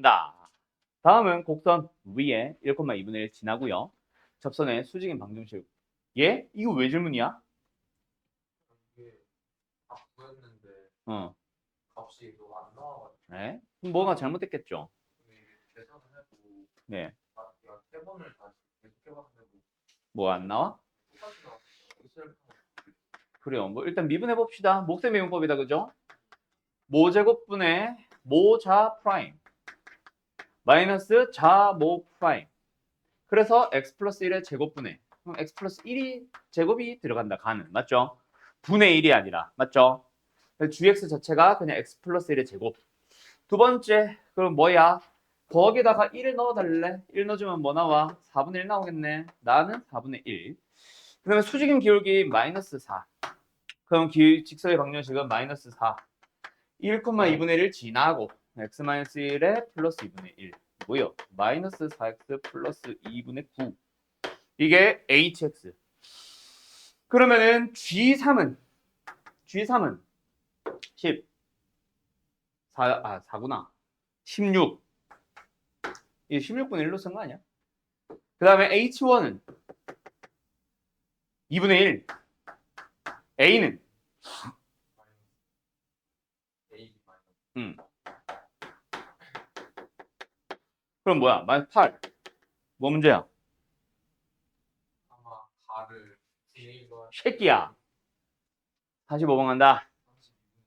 나. 다음은 곡선 위에 1,2분의 1 지나고요. 접선의 수직인 방정식. 얘? 이거 왜 질문이야? 이게 다 구했는데 어. 값이 너무 안 나와가지고 네? 그럼 뭐가 잘못됐겠죠? 이게 계산을 해도 네. 내가 세 번을 다시 계속 해봤는데도 뭐 안 나와? 똑같이 나왔어요. 있을 그래요. 뭐 일단 미분해 봅시다. 목세 미분법이다, 그죠? 모제곱분의 모자 프라임 마이너스 자모 프라임. 그래서 x 플러스 1의 제곱분의 그럼 x 플러스 1이 제곱이 들어간다. 가는 맞죠? 분의 1이 아니라 맞죠? gx 자체가 그냥 x 플러스 1의 제곱. 두 번째 그럼 뭐야? 거기다가 1을 넣어달래? 1 넣어주면 뭐 나와? 4분의 1 나오겠네. 나는 4분의 1. 그 다음에 수직인 기울기 마이너스 4. 그럼 직선의 방정식은 마이너스 4. 1,2분의 1 지나고 x-1에 플러스 2분의 1 뭐요? 마이너스 4x 플러스 2분의 9. 이게 hx. 그러면은 g3은 10. 4구나. 16. 이 16분의 1로 쓴 거 아니야? 그 다음에 h1은 2분의 1. a는 A 마이너스 그럼 뭐야? 마이너스 8. 뭐 문제야? 아마 가를 A가 새끼야. 45번 간다. 32분의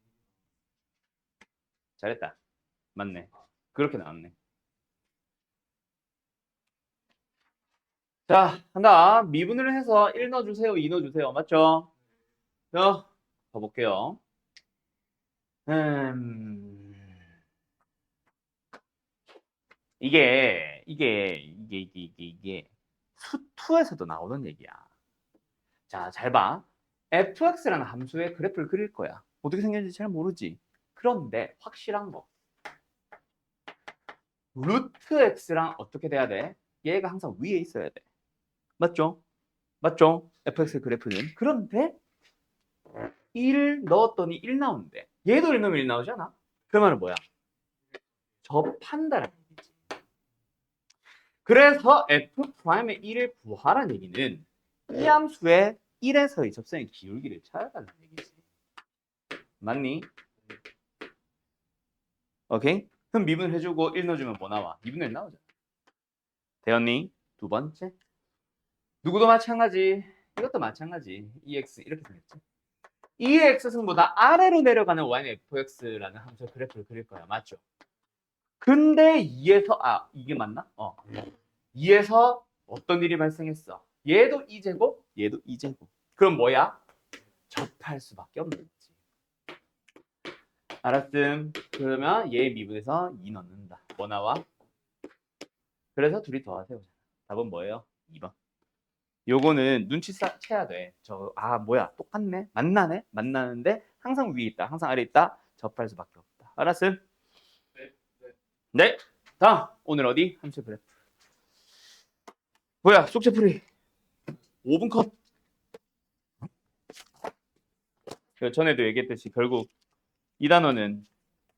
잘했다. 맞네. 그렇게 나왔네. 자, 한다. 미분을 해서 1 넣어주세요, 2 넣어주세요. 맞죠? 자, 가볼게요. 이게 수2에서도 나오는 얘기야. 자, 잘 봐. fx라는 함수의 그래프를 그릴 거야. 어떻게 생겼는지 잘 모르지. 그런데 확실한 거. 루트 x랑 어떻게 돼야 돼? 얘가 항상 위에 있어야 돼. 맞죠? 맞죠? fx 그래프는. 그런데 1 넣었더니 1 나오는데 얘도 1 넣으면 1 나오잖아. 그러면 뭐야? 접한다라는 얘기지. 그래서 f'의 1을 구하라는 얘기는 이 함수의 1에서의 접선의 기울기를 찾아달라는 얘기지. 맞니? 오케이? 그럼 미분을 해주고 1 넣어주면 뭐 나와? 2분의 1 나오잖아. 되었니? 두 번째. 누구도 마찬가지. 이것도 마찬가지. EX 이렇게 생겼지. EX승보다 아래로 내려가는 YFX라는 함수 그래프를 그릴 거야. 맞죠? 근데 2에서 이게 맞나? 2에서 어떤 일이 발생했어? 얘도 2제곱, 얘도 2제곱. 그럼 뭐야? 접할 수밖에 없는 거지. 알았음. 그러면 얘 미분에서 2 넣는다. 뭐 나와? 그래서 둘이 더하세요. 답은 뭐예요? 2번. 요거는 눈치 채야 돼. 뭐야? 똑같네? 만나네? 만나는데 항상 위에 있다. 항상 아래 있다. 접할 수밖에 없다. 알았음? 네. 다음. 오늘 어디? 함수 그래프. 뭐야? 숙제풀이. 5분 컷. 전에도 얘기했듯이 결국 이 단어는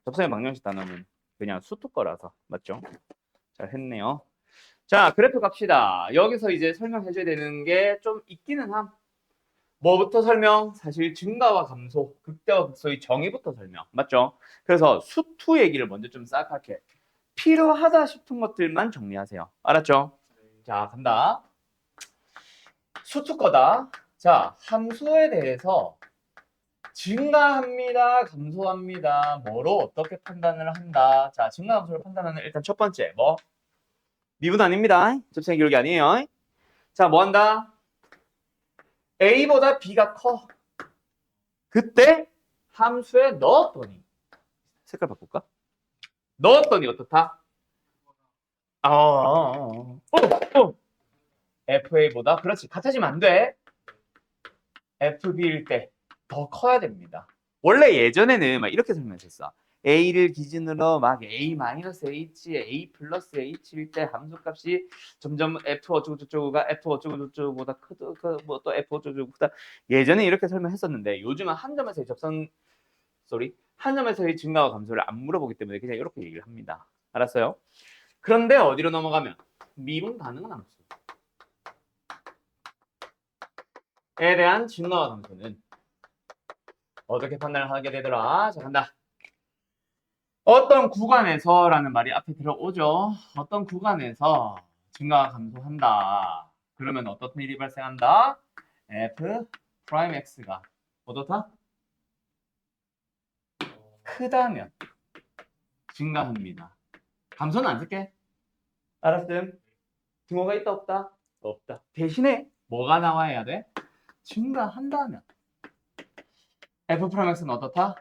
접선의 방정식 단어는 그냥 수투 거라서 맞죠? 잘 했네요. 자, 그래프 갑시다. 여기서 이제 설명해줘야 되는 게 좀 있기는 함. 뭐부터 설명? 사실 증가와 감소, 극대와 극소의 정의부터 설명. 맞죠? 그래서 수투 얘기를 먼저 좀 싹 할게. 필요하다 싶은 것들만 정리하세요. 알았죠? 자, 간다. 수투 거다. 자, 함수에 대해서 증가합니다, 감소합니다. 뭐로 어떻게 판단을 한다. 자, 증가 감소를 판단하는 일단 첫 번째 뭐? 미분 아닙니다. 접선의 기울기 아니에요. 자, 뭐 한다? A보다 B가 커. 그때 함수에 넣었더니 색깔 바꿀까? 넣었더니 어떻다? FA보다 그렇지. 같아지면 안 돼. FB일 때 더 커야 됩니다. 원래 예전에는 막 이렇게 설명했었어. A를 기준으로 막 A-H, A 플러스 H일 때 함수값이 점점 F 어쩌고저쩌고가 F 어쩌고저쩌고보다 크고 뭐또 F 어쩌고저쩌고보다 예전에 이렇게 설명했었는데 요즘은 한 점에서의 한 점에서의 증가와 감소를 안 물어보기 때문에 그냥 이렇게 얘기를 합니다. 알았어요? 그런데 어디로 넘어가면 미분 가능한 함수에 대한 증가와 함수는 어떻게 판단을 하게 되더라? 자, 간다. 어떤 구간에서라는 말이 앞에 들어오죠. 어떤 구간에서 증가가 감소한다. 그러면 어떤 일이 발생한다? f 프라임 x가 어떻다? 크다면 증가합니다. 감소는 안 쓸게. 알았음? 증거가 있다 없다? 없다. 대신에 뭐가 나와야 돼? 증가한다면 f 프라임 x는 어떻다?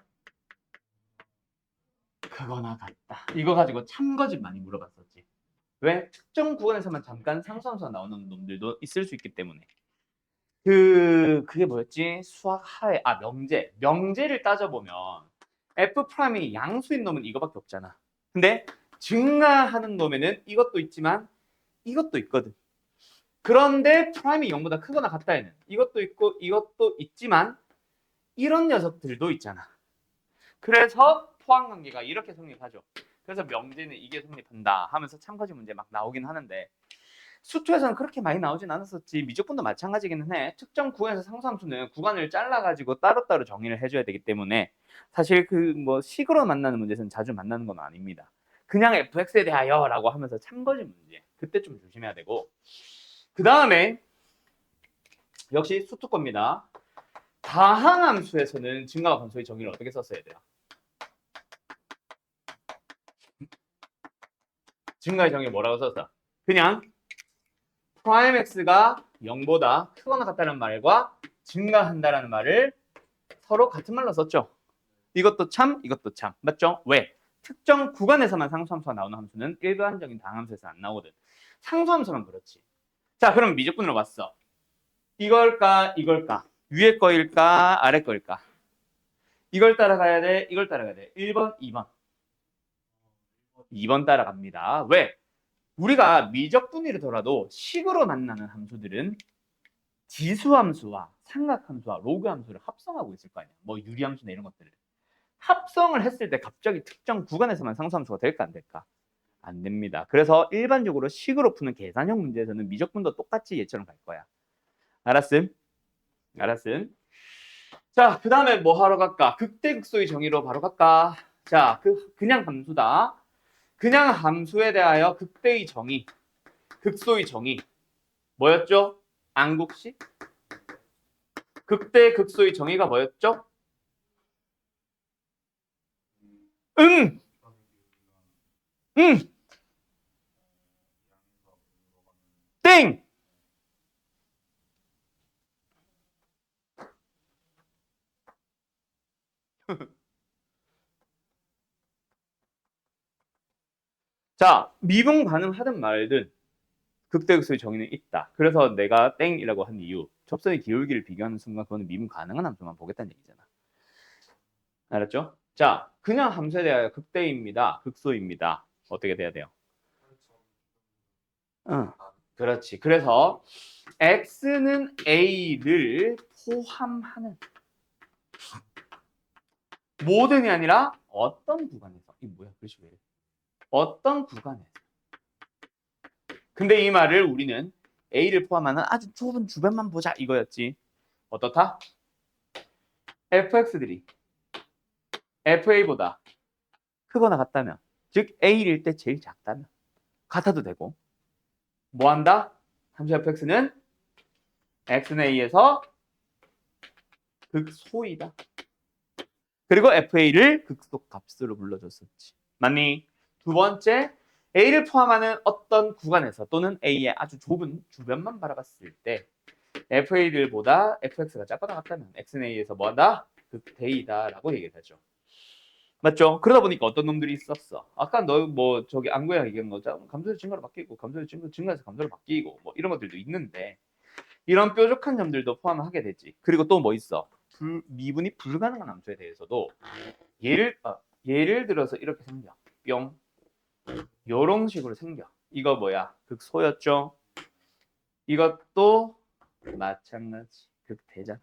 크거나 같다. 이거 가지고 참거짓 많이 물어봤었지. 왜? 특정 구간에서만 잠깐 상수함수가 나오는 놈들도 있을 수 있기 때문에. 그게 뭐였지? 수학 하회. 명제를 따져보면 f 프라임이 양수인 놈은 이거밖에 없잖아. 근데 증가하는 놈에는 이것도 있지만 이것도 있거든. 그런데 프라임이 0보다 크거나 같다에는 이것도 있고 이것도 있지만 이런 녀석들도 있잖아. 그래서 포항관계가 이렇게 성립하죠. 그래서 명제는 이게 성립한다 하면서 참가지 문제 막 나오긴 하는데 수투에서는 그렇게 많이 나오진 않았었지. 미적분도 마찬가지기는 해. 특정 구간에서 상수함수는 구간을 잘라가지고 따로따로 정의를 해줘야 되기 때문에 사실 그 뭐 식으로 만나는 문제에서는 자주 만나는 건 아닙니다. 그냥 fx에 대하여 라고 하면서 참거지 문제. 그때 좀 조심해야 되고 그 다음에 역시 수투 겁니다. 다항함수에서는 증가와 감소의 정의를 어떻게 썼어야 돼요? 증가의 정의 뭐라고 썼어? 그냥 프라임 x가 0보다 크거나 같다는 말과 증가한다라는 말을 서로 같은 말로 썼죠. 이것도 참, 이것도 참. 맞죠? 왜? 특정 구간에서만 상수함수가 나오는 함수는 일반적인 다항함수에서 안 나오거든. 상수함수만 그렇지. 자, 그럼 미적분으로 봤어. 이걸까, 이걸까? 위에 거일까, 아래 거일까? 이걸 따라가야 돼, 이걸 따라가야 돼. 1번, 2번. 2번 따라갑니다. 왜? 우리가 미적분이더라도 식으로 만나는 함수들은 지수함수와 삼각함수와 로그함수를 합성하고 있을 거 아니야. 뭐 유리함수나 이런 것들을. 합성을 했을 때 갑자기 특정 구간에서만 상수함수가 될까 안 될까? 안 됩니다. 그래서 일반적으로 식으로 푸는 계산형 문제에서는 미적분도 똑같이 얘처럼 갈 거야. 알았음? 알았음? 자, 그 다음에 뭐 하러 갈까? 극대극소의 정의로 바로 갈까? 자, 그냥 함수다. 그냥 함수에 대하여 극대의 정의, 극소의 정의 뭐였죠? 안국식? 극대 극소의 정의가 뭐였죠? 응! 응! 땡! 자, 미분 가능하든 말든 극대극소의 정의는 있다. 그래서 내가 땡이라고 한 이유, 접선의 기울기를 비교하는 순간 그거는 미분 가능한 함수만 보겠다는 얘기잖아. 알았죠? 자, 그냥 함수에 대하여 극대입니다. 극소입니다. 어떻게 돼야 돼요? 응, 그렇지. 그래서 x는 a를 포함하는 모든이 아니라 어떤 구간에서 이 뭐야 글씨 왜 이래? 어떤 구간에서 근데 이 말을 우리는 a를 포함하는 아주 좁은 주변만 보자 이거였지. 어떻다? fx들이 fa보다 크거나 같다면 즉 a일 때 제일 작다면 같아도 되고 뭐 한다? 함수 fx는 x는 a에서 극소이다. 그리고 fa를 극소 값으로 불러줬었지. 맞니? 두 번째, a를 포함하는 어떤 구간에서 또는 a의 아주 좁은 주변만 바라봤을 때 fa들보다 fx가 작거나 같다면 x는 a에서 뭐한다? 극대이다라고 얘기를 하죠. 맞죠? 그러다 보니까 어떤 놈들이 있었어. 아까 너 뭐 저기 안구야 얘기한 거죠. 감소에서 증가로 바뀌고 감소에서 증가에서 감소로 바뀌고 뭐 이런 것들도 있는데 이런 뾰족한 점들도 포함하게 되지. 그리고 또 뭐 있어? 미분이 불가능한 함수에 대해서도 예를 들어서 이렇게 생겨. 뿅. 요런 식으로 생겨. 이거 뭐야? 극소였죠? 이것도 마찬가지. 극대잖아요.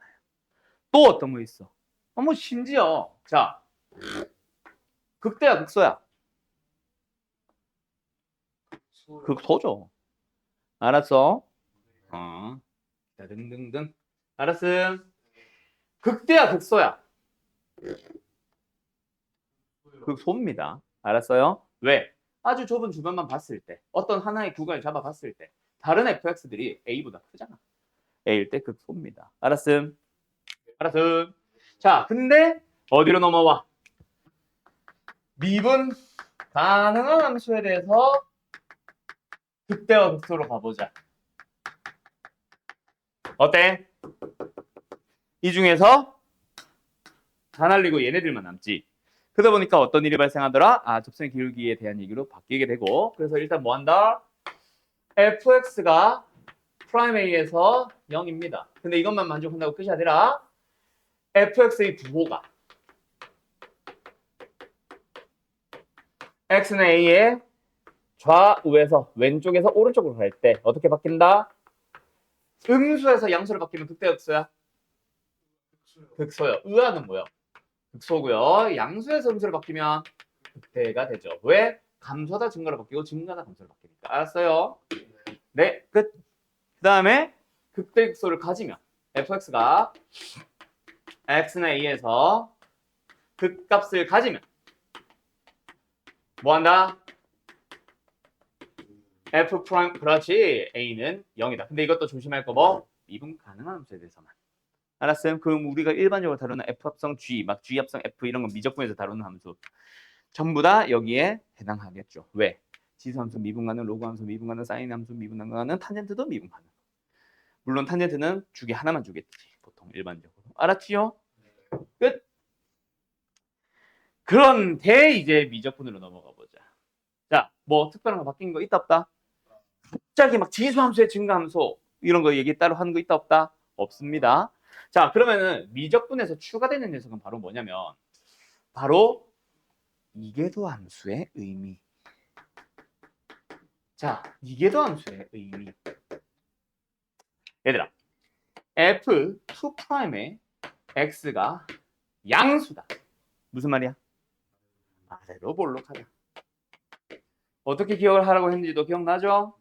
또 어떤 거 있어? 뭐 심지어 자 극대야 극소야? 극소죠. 알았어? 자, 등등등. 알았음. 극대야, 극소야? 극소입니다. 알았어요? 왜? 아주 좁은 주변만 봤을 때, 어떤 하나의 구간을 잡아봤을 때, 다른 fx들이 a보다 크잖아. a일 때 극소입니다. 알았음? 알았음? 자, 근데 어디로 넘어와? 미분 가능한 함수에 대해서 극대와 극소로 가보자. 어때? 이 중에서 다 날리고 얘네들만 남지. 그러다 보니까 어떤 일이 발생하더라? 아, 접선의 기울기에 대한 얘기로 바뀌게 되고, 그래서 일단 뭐 한다? fx가 프라임 a에서 0입니다. 근데 이것만 만족한다고 끝이 아니라 fx의 부호가 x는 a의 좌우에서 왼쪽에서 오른쪽으로 갈 때 어떻게 바뀐다? 음수에서 양수로 바뀌면 극대 극소야? 극소요. 의아는 뭐야? 극소고요. 양수에서 음수로 바뀌면 극대가 되죠. 왜? 감소하다 증가로 바뀌고 증가하다 감소로 바뀌니까. 알았어요? 네, 끝. 그 다음에 극대 극소를 가지면 fx가 x는 a에서 극값을 가지면 뭐 한다? f 프라임, 그렇지. a는 0이다. 근데 이것도 조심할 거 뭐? 미분 가능한 함수에 대해서만. 알았어요? 그럼 우리가 일반적으로 다루는 f 합성 g, 막 g 합성 f 이런 건 미적분에서 다루는 함수 전부 다 여기에 해당하겠죠. 왜? 지수 함수 미분 가능, 로그 함수 미분 가능, 사인 함수 미분 가능, 탄젠트도 미분 가능. 물론 탄젠트는 주기 하나만 주겠지. 보통 일반적으로. 알았지요? 끝. 그런데 이제 미적분으로 넘어가 보자. 자, 뭐 특별한 거 바뀐 거 있다 없다? 갑자기 막 지수함수의 증가함수 이런 거 얘기 따로 하는 거 있다 없다? 없습니다. 자, 그러면은 미적분에서 추가되는 녀석은 바로 뭐냐면 바로 이계도 함수의 의미. 자, 이계도 함수의 의미. 얘들아, f2'의 x가 양수다. 무슨 말이야? 아래로 볼록하다. 어떻게 기억을 하라고 했는지도 기억나죠?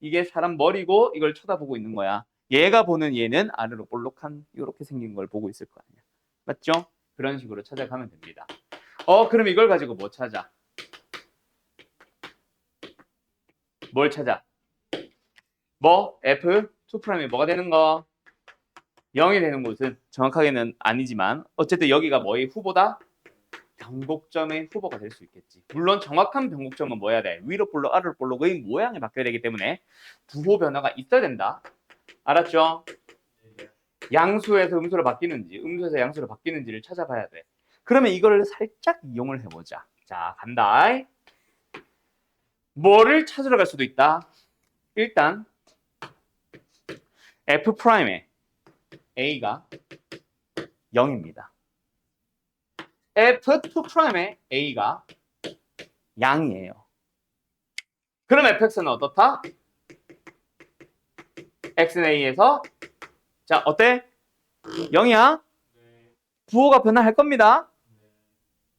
이게 사람 머리고 이걸 쳐다보고 있는 거야. 얘가 보는 얘는 아래로 볼록한 이렇게 생긴 걸 보고 있을 거 아니야. 맞죠? 그런 식으로 찾아가면 됩니다. 그럼 이걸 가지고 뭐 찾아? 뭘 찾아? 뭐? F2'이 뭐가 되는 거? 0이 되는 곳은 정확하게는 아니지만 어쨌든 여기가 뭐의 후보다? 변곡점의 후보가 될 수 있겠지. 물론 정확한 변곡점은 뭐 해야 돼? 위로 볼록, 아래로 볼록의 모양이 바뀌어야 되기 때문에 부호 변화가 있어야 된다. 알았죠? 양수에서 음수로 바뀌는지, 음수에서 양수로 바뀌는지를 찾아봐야 돼. 그러면 이거를 살짝 이용을 해보자. 자, 간다. 뭐를 찾으러 갈 수도 있다. 일단 F'의 A가 0입니다. F2'의 A가 양이에요. 그럼 fx는 어떻다? x는 a에서 자, 어때? 0이야? 부호가 변화할 겁니다.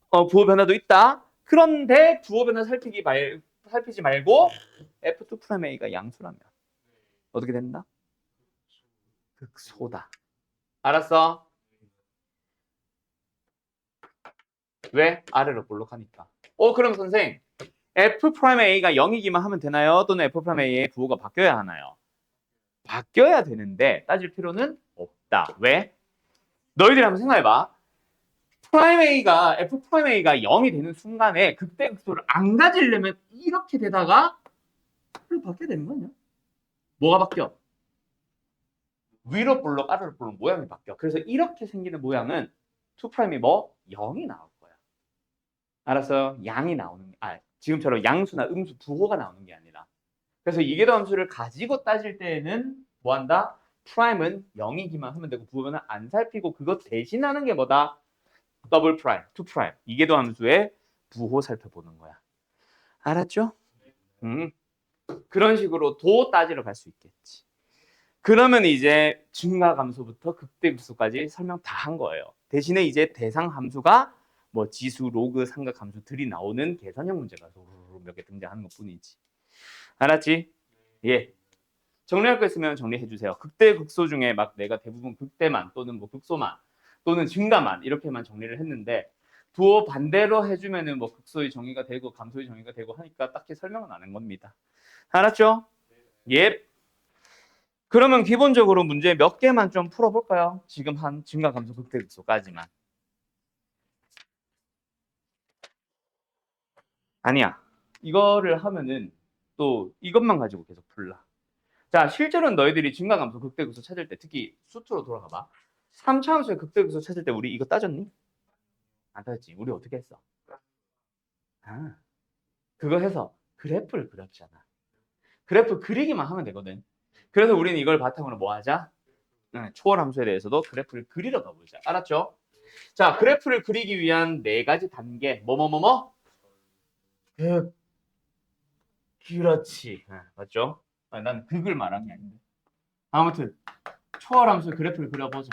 부호 변화도 있다. 그런데 부호 변화 살피지 말고 F2'A가 양수라면 어떻게 된다? 극소다. 알았어? 왜? 아래로 볼록하니까. 그럼 선생 F'A가 0이기만 하면 되나요? 또는 F'A의 부호가 바뀌어야 하나요? 바뀌어야 되는데 따질 필요는 없다. 왜? 너희들이 한번 생각해봐. F'A가 0이 되는 순간에 극대극소를 안 가지려면 이렇게 되다가 바뀌어야 되는 거 아니야? 뭐가 바뀌어? 위로 볼록 아래로 볼록 모양이 바뀌어. 그래서 이렇게 생기는 모양은 2'이 뭐? 0이 나올 거야. 알았어요? 양이 나오는 지금처럼 양수나 음수 부호가 나오는 게 아니라. 그래서 이계도 함수를 가지고 따질 때에는 뭐 한다? 프라임은 0이기만 하면 되고 부호는 안 살피고 그거 대신하는 게 뭐다? 더블 프라임, 투 프라임. 이계도 함수의 부호 살펴보는 거야. 알았죠? 그런 식으로 도 따지러 갈 수 있겠지. 그러면 이제 증가 감소부터 극대극소까지 설명 다 한 거예요. 대신에 이제 대상 함수가 뭐 지수, 로그, 삼각 함수들이 나오는 계산형 문제가 몇 개 등장하는 것 뿐이지. 알았지? 예. 정리할 거 있으면 정리해 주세요. 극대 극소 중에 막 내가 대부분 극대만 또는 뭐 극소만 또는 증가만 이렇게만 정리를 했는데 부호 반대로 해주면은 뭐 극소의 정의가 되고 감소의 정의가 되고 하니까 딱히 설명은 안 한 겁니다. 알았죠? 예. 그러면 기본적으로 문제 몇 개만 좀 풀어볼까요? 지금 한 증가 감소 극대 극소까지만. 아니야. 이거를 하면은 또 이것만 가지고 계속 풀라. 자, 실제로는 너희들이 증가 감소 극대 극소 찾을 때 특히 수투로 돌아가 봐. 3차 함수의 극대 극소 찾을 때 우리 이거 따졌니? 안 따졌지. 우리 어떻게 했어? 아, 그거 해서 그래프를 그렸잖아. 그래프 그리기만 하면 되거든. 그래서 우리는 이걸 바탕으로 뭐 하자? 초월 함수에 대해서도 그래프를 그리러 가보자. 알았죠? 자, 그래프를 그리기 위한 네 가지 단계. 뭐뭐뭐뭐? 그렇지. 맞죠? 난 극을 말한 게 아닌데. 아무튼 초월 함수 그래프를 그려보자.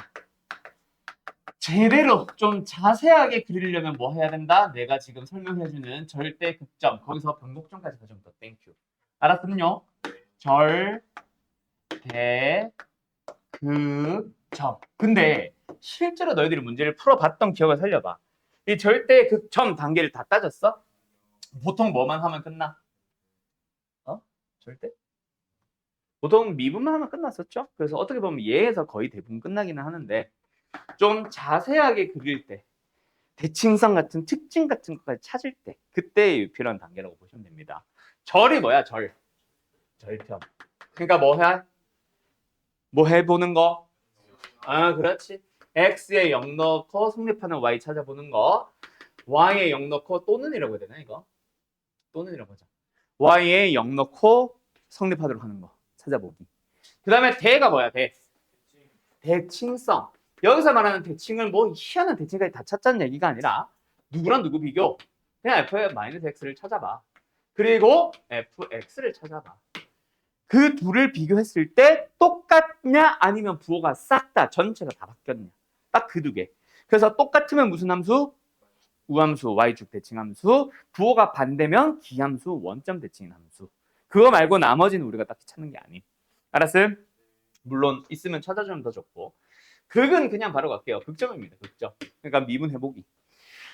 제대로 좀 자세하게 그리려면 뭐 해야 된다? 내가 지금 설명해주는 절대 극점. 거기서 변곡점까지 가져온다. 땡큐. 알았군요. 절대 극점. 근데 실제로 너희들이 문제를 풀어봤던 기억을 살려봐. 이 절대 극점 단계를 다 따졌어? 보통 뭐만 하면 끝나? 절대? 보통 미분만 하면 끝났었죠? 그래서 어떻게 보면 얘에서 거의 대부분 끝나기는 하는데 좀 자세하게 그릴 때 대칭성 같은 특징 같은 것까지 찾을 때 그때 필요한 단계라고 보시면 됩니다. 절이 뭐야? 절편. 그러니까 뭐 해보는 거? 아, 그렇지. x에 0 넣고 성립하는 y 찾아보는 거. y에 0 넣고 또는이라고 해야 되나 이거? 또는이라고 하자. y에 0 넣고 성립하도록 하는 거 찾아보기. 그 다음에 대가 뭐야? 대칭성. 여기서 말하는 대칭은 뭐 희한한 대칭까지 다 찾자는 얘기가 아니라 누구랑 누구 비교? 그냥 f-x를 찾아봐. 그리고 fx를 찾아봐. 그 둘을 비교했을 때 똑같냐 아니면 부호가 싹 다 전체가 다 바뀌었냐. 딱 그 두 개. 그래서 똑같으면 무슨 함수? 우함수, y축 대칭함수. 부호가 반대면 기함수, 원점 대칭 함수. 그거 말고 나머지는 우리가 딱히 찾는 게 아님. 알았음? 물론 있으면 찾아주면 더 좋고. 극은 그냥 바로 갈게요. 극점입니다. 극점. 그러니까 미분 해보기.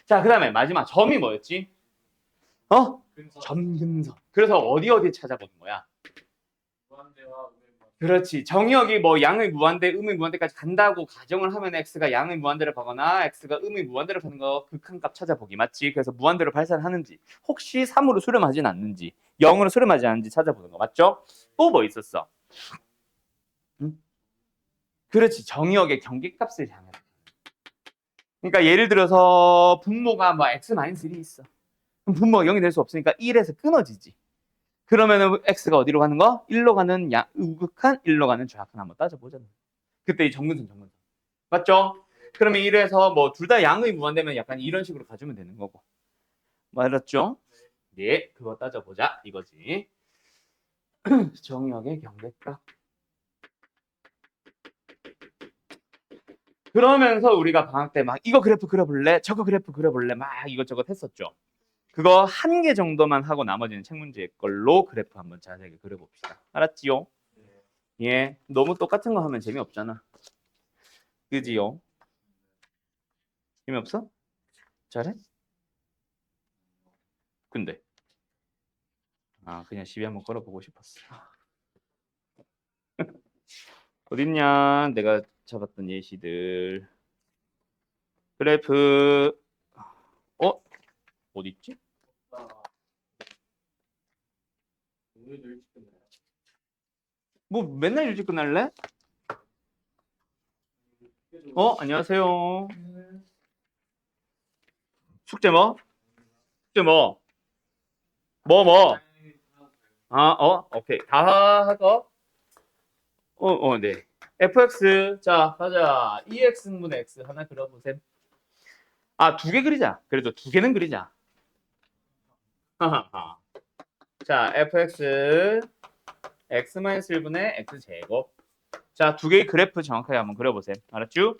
자, 그 다음에 마지막 점이 뭐였지? 점근선. 그래서 어디 찾아보는 거야? 무한대와 우대과. 그렇지. 정의역이 뭐 양의 무한대, 음의 무한대까지 간다고 가정을 하면 x가 양의 무한대를 가거나 x가 음의 무한대를 가는 거 극한값 찾아보기 맞지? 그래서 무한대로 발산을 하는지 혹시 3으로 수렴하진 않는지 0으로 수렴하지 않는지 찾아보는 거 맞죠? 또 뭐 있었어? 응? 그렇지. 정의역의 경계값을 향해. 그러니까 예를 들어서 분모가 뭐 x-1이 있어. 그럼 분모가 0이 될 수 없으니까 1에서 끊어지지. 그러면은 x가 어디로 가는 거? 1로 가는 우극한 1로 가는 좌극한 한번 따져보자. 그때 이 정근선. 맞죠? 그러면 1에서 뭐 둘 다 양의 무한되면 약간 이런 식으로 가주면 되는 거고. 맞았죠? 네, 그거 따져보자 이거지. 정의역의 경계값. 그러면서 우리가 방학 때 막 이거 그래프 그려볼래? 저거 그래프 그려볼래? 막 이것저것 했었죠. 그거 한 개 정도만 하고 나머지는 책 문제 걸로 그래프 한번 자세하게 그려봅시다. 알았지요? 예, 너무 똑같은 거 하면 재미없잖아. 그지요? 재미없어? 잘해? 근데 그냥 시비 한번 걸어보고 싶었어. 어딨냐? 내가 잡았던 예시들. 그래프 어딨지? 오늘도 일찍 끝나요. 뭐 맨날 일찍 끝날래? 안녕하세요. 숙제 뭐? 숙제 뭐? 뭐? 오케이. 다 하고. 네. fx. 자, 가자. 2x분의 x 하나 그려보셈. 두 개 그리자. 그래도 두 개는 그리자. 자, fx x-1분의 x제곱. 자, 두 개의 그래프 정확하게 한번 그려보셈. 알았죠?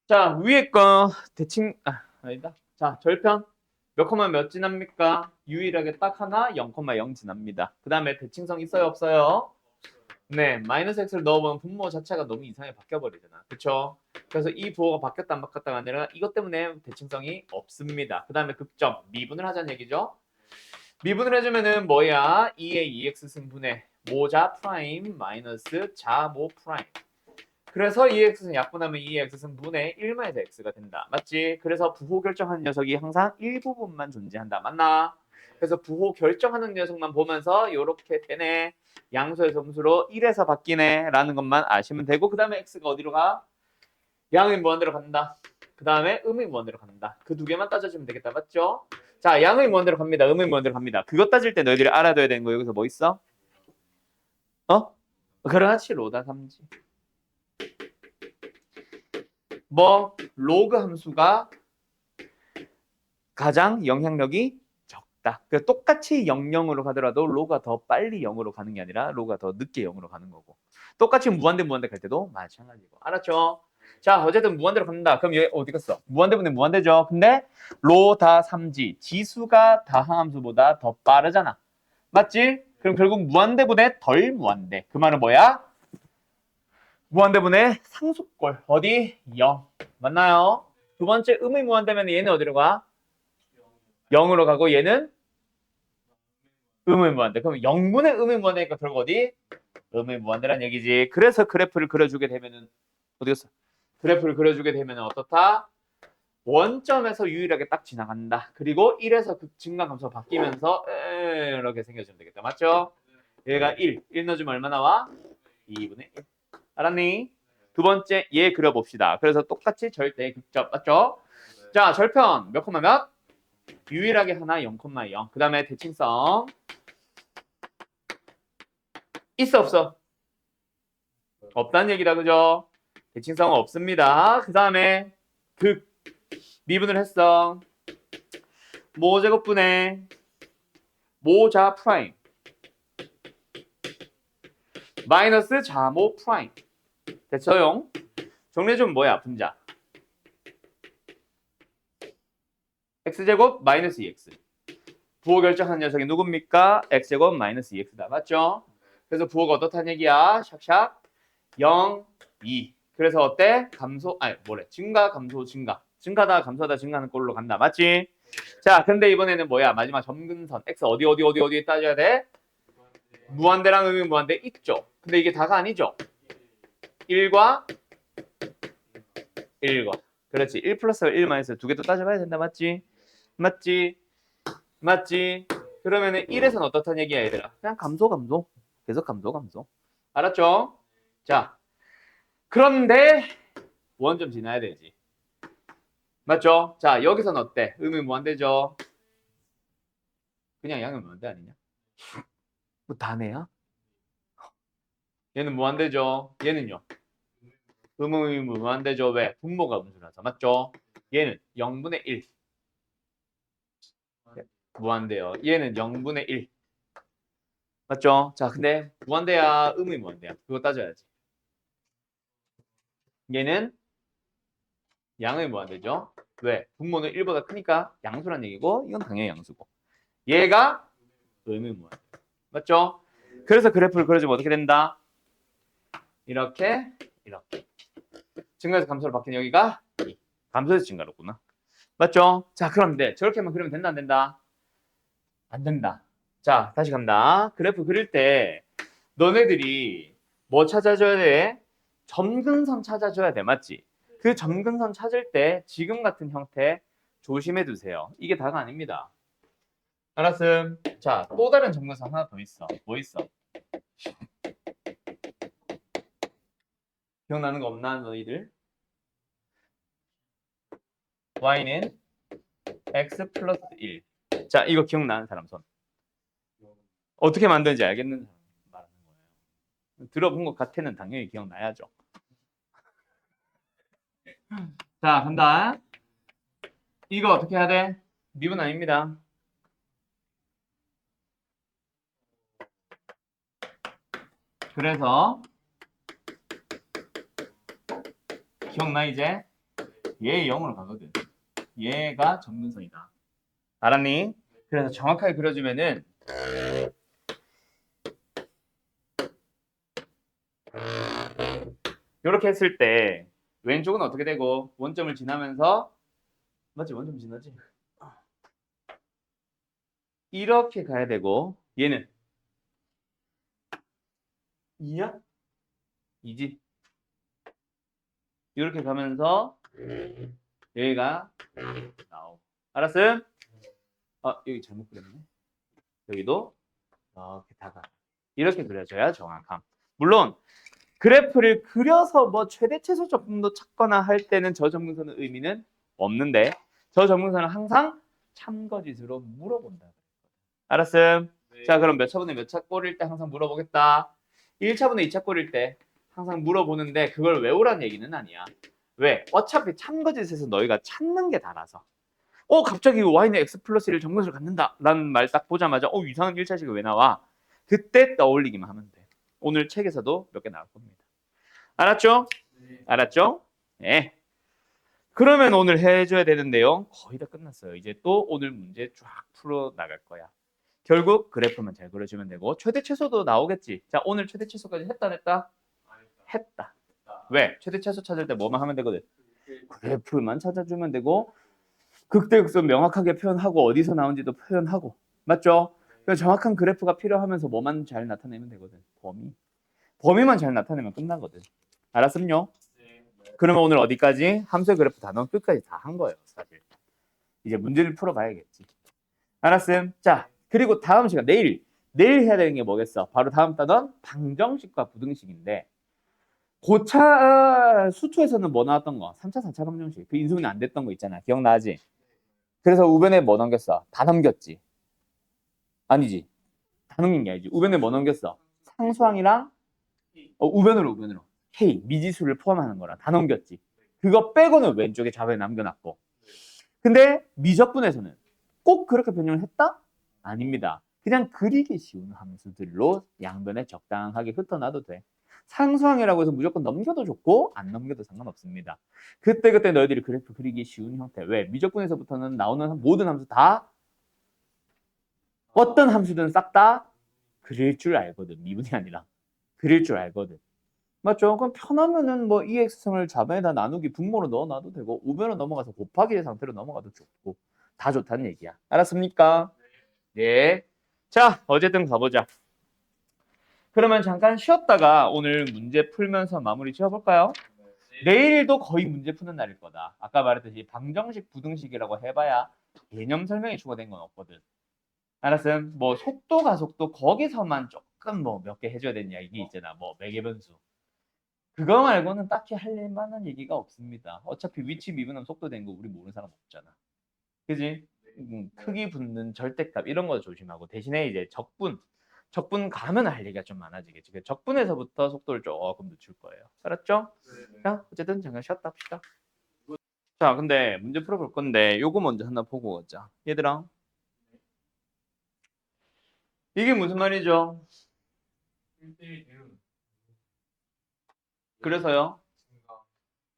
자, 위에 거 대칭 아니다. 자, 절편 몇 콤마 몇 지납니까? 유일하게 딱 하나 0,0 지납니다. 그 다음에 대칭성 있어요 없어요? 네, 마이너스 x를 넣어보면 분모 자체가 너무 이상하게 바뀌어버리잖아. 그쵸? 그래서 이 부호가 바뀌었다 안 바뀌었다가 아니라 이것 때문에 대칭성이 없습니다. 그 다음에 극점, 미분을 하자는 얘기죠. 미분을 해주면은 뭐야? 2의 2x 승분의 모자 프라임 마이너스 자모 프라임. 그래서 2x는 약분하면 2의 x승분의 1마이너스 x가 된다. 맞지? 그래서 부호 결정하는 녀석이 항상 일부분만 존재한다. 맞나? 그래서 부호 결정하는 녀석만 보면서 이렇게 되네. 양수의 점수로 1에서 바뀌네 라는 것만 아시면 되고 그 다음에 x가 어디로 가? 양의 무한대로 간다. 그 다음에 음의 무한대로 간다. 그 두 개만 따져주면 되겠다. 맞죠? 자, 양의 무한대로 갑니다. 음의 무한대로 갑니다. 그것 따질 때 너희들이 알아둬야 되는 거 여기서 뭐 있어? 어? 그렇지. 로다 삼지. 뭐 로그 함수가 가장 영향력이 적다. 그 똑같이 0,0으로 가더라도 로가 더 빨리 0으로 가는 게 아니라 로가 더 늦게 0으로 가는 거고. 똑같이 무한대 갈 때도 마찬가지고. 알았죠? 자, 어쨌든 무한대로 간다. 그럼 얘 어디 갔어? 무한대분의 무한대죠. 근데 로 다 3지. 지수가 다항함수보다 더 빠르잖아. 맞지? 그럼 결국 무한대분의 덜 무한대. 그 말은 뭐야? 무한대분의 상수꼴. 어디? 0. 맞나요? 두 번째 음의 무한대면 얘는 어디로 가? 0으로 가고 얘는 음의 무한대. 그럼 0분의 음의 무한대니까 결국 어디? 음의 무한대란 얘기지. 그래서 그래프를 그려주게 되면은 어디 갔어? 그래프를 그려주게 되면은 어떻다? 원점에서 유일하게 딱 지나간다. 그리고 1에서 증가 감소가 바뀌면서 이렇게 생겨주면 되겠다. 맞죠? 얘가 1 넣어주면 얼마 나와? 2분의 1. 알았니? 두 번째 얘 그려봅시다. 그래서 똑같이 절대 극점. 맞죠? 자, 절편 몇 콤마 몇? 유일하게 하나 0,0. 그 다음에 대칭성 있어 없어? 없다는 얘기다. 그죠? 대칭성은 없습니다. 그 다음에 극 미분을 했어. 모제곱분의 모자 프라임 마이너스 자모 프라임. 됐어요? 정리해주면 뭐야? 분자 x제곱 마이너스 2x. 부호 결정하는 녀석이 누굽니까? x제곱 마이너스 2x다. 맞죠? 그래서 부호가 어떻다는 얘기야? 샥샥 0, 2. 그래서 어때? 감소, 아니 뭐래? 증가, 감소, 증가. 증가다, 감소하다, 증가하는 꼴로 간다. 맞지? 자, 근데 이번에는 뭐야? 마지막 점근선. x 어디 따져야 돼? 무한대랑 음의 무한대 있죠? 근데 이게 다가 아니죠? 1과 1과. 그렇지. 1 플러스 1 마이너스 두 개 또 따져봐야 된다. 맞지? 맞지? 맞지? 그러면은 1에서는 어떻다는 얘기야, 얘들아? 그냥 감소, 감소. 계속 감소, 감소. 알았죠? 자, 그런데 원점 지나야 되지. 맞죠? 자, 여기서는 어때? 음이 무한대죠? 그냥 양은 무한대 아니냐? 뭐 다네야? 얘는 무한대죠? 얘는요? 음음이 무한대죠? 왜? 분모가 음수라서. 맞죠? 얘는 0분의 1. 무한대요. 얘는 0분의 1. 맞죠? 자, 근데 무한대야, 음이 무한대야. 그거 따져야지. 얘는 양의 무한대죠? 왜? 분모는 1보다 크니까 양수란 얘기고 이건 당연히 양수고. 얘가 음의 무한대. 맞죠? 그래서 그래프를 그려주면 어떻게 된다? 이렇게 이렇게. 증가에서 감소로 바뀐 여기가 2. 감소에서 증가로구나. 맞죠? 자, 그런데 저렇게만 그리면 된다 안 된다? 안 된다. 자, 다시 간다. 그래프 그릴 때 너네들이 뭐 찾아줘야 돼? 점근선 찾아줘야 돼. 맞지? 그 점근선 찾을 때 지금 같은 형태 조심해 두세요. 이게 다가 아닙니다. 알았음. 자, 또 다른 점근선 하나 더 있어. 뭐 있어? 기억나는 거 없나 너희들? y는 x 플러스 1. 자, 이거 기억나는 사람 손. 어떻게 만드는지 알겠는 사람 말하는 거예요. 들어본 것 같아는 당연히 기억나야죠. 자, 간다. 이거 어떻게 해야 돼? 미분 아닙니다. 그래서 기억나 이제? 얘 0으로 가거든. 얘가 점근선이다. 알았니? 그래서 정확하게 그려주면은 이렇게 했을 때 왼쪽은 어떻게 되고 원점을 지나면서 맞지? 원점 지나지? 이렇게 가야 되고 얘는 2야? 2지? 이렇게 가면서 여기가 나오고 알았음? 여기 잘못 그렸네. 여기도 이렇게 다가 이렇게 그려줘야 정확함. 물론 그래프를 그려서 뭐 최대 최소 적분도 찾거나 할 때는 저 전문서는 의미는 없는데 저 전문서는 항상 참거짓으로 물어본다. 알았음? 네. 자 그럼 몇 차분에 몇 차 꼴일 때 항상 물어보겠다. 1차분에 2차 꼴일 때 항상 물어보는데 그걸 외우라는 얘기는 아니야. 왜? 어차피 참거짓에서 너희가 찾는 게 달아서 갑자기 y는 x 플러스 1을 정근수를 갖는다 라는 말 딱 보자마자 이상한 1차식이 왜 나와? 그때 떠올리기만 하면 돼. 오늘 책에서도 몇 개 나올 겁니다. 알았죠? 네. 알았죠? 네. 그러면 오늘 해줘야 되는데요. 거의 다 끝났어요. 이제 또 오늘 문제 쫙 풀어 나갈 거야. 결국 그래프만 잘 그려주면 되고 최대 최소도 나오겠지. 자 오늘 최대 최소까지 했다 안 했다? 했다. 왜? 최대 최소 찾을 때 뭐만 하면 되거든. 그래프만 찾아주면 되고 극대극선 명확하게 표현하고 어디서 나온지도 표현하고 맞죠? 그래서 정확한 그래프가 필요하면서 뭐만 잘 나타내면 되거든. 범위만 잘 나타내면 끝나거든. 알았음요? 네. 그러면 오늘 어디까지? 함수의 그래프 단원 끝까지 다 한 거예요 사실. 이제 문제를 풀어봐야겠지. 알았음? 자 그리고 다음 시간 내일 해야 되는 게 뭐겠어? 바로 다음 단원 방정식과 부등식인데 고차 수투에서는 뭐 나왔던 거? 3차 4차 방정식 그 인수분해 안 됐던 거 있잖아. 기억나지? 그래서 우변에 뭐 넘겼어? 다 넘겼지? 아니지. 다 넘긴 게 아니지. 우변에 뭐 넘겼어? 상수항이랑 우변으로 K 미지수를 포함하는 거랑 다 넘겼지. 그거 빼고는 왼쪽에 좌변에 남겨놨고. 근데 미적분에서는 꼭 그렇게 변형을 했다? 아닙니다. 그냥 그리기 쉬운 함수들로 양변에 적당하게 흩어놔도 돼. 상수항이라고 해서 무조건 넘겨도 좋고 안 넘겨도 상관없습니다. 그때 너희들이 그래프 그리기 쉬운 형태. 왜? 미적분에서부터는 나오는 모든 함수 다 어떤 함수든 싹 다 그릴 줄 알거든. 미분이 아니라 그릴 줄 알거든. 맞죠? 그럼 편하면은 뭐 EX승을 좌변에다 나누기 분모로 넣어놔도 되고 우변으로 넘어가서 곱하기 상태로 넘어가도 좋고 다 좋다는 얘기야. 알았습니까? 네. 자, 어쨌든 가보자. 그러면 잠깐 쉬었다가 오늘 문제 풀면서 마무리 지어볼까요? 내일도 거의 문제 푸는 날일 거다. 아까 말했듯이 방정식, 부등식이라고 해봐야 개념 설명이 추가된 건 없거든. 알았음? 뭐 속도, 가속도 거기서만 조금 뭐 몇 개 해줘야 되는 이야기 있잖아. 뭐 매개변수. 그거 말고는 딱히 할 만한 얘기가 없습니다. 어차피 위치 미분하면 속도 된 거 우리 모르는 사람 없잖아. 그지? 크기 붙는 절대값 이런 거 조심하고 대신에 이제 적분 가면 할 얘기가 좀 많아지겠지. 그 적분에서부터 속도를 조금 늦출 거예요. 알았죠? 자, 어쨌든 잠깐 쉬었다 합시다. 자, 근데 문제 풀어볼 건데 요거 먼저 하나 보고 가자. 얘들아, 이게 무슨 말이죠? 1대1 대응. 그래서요.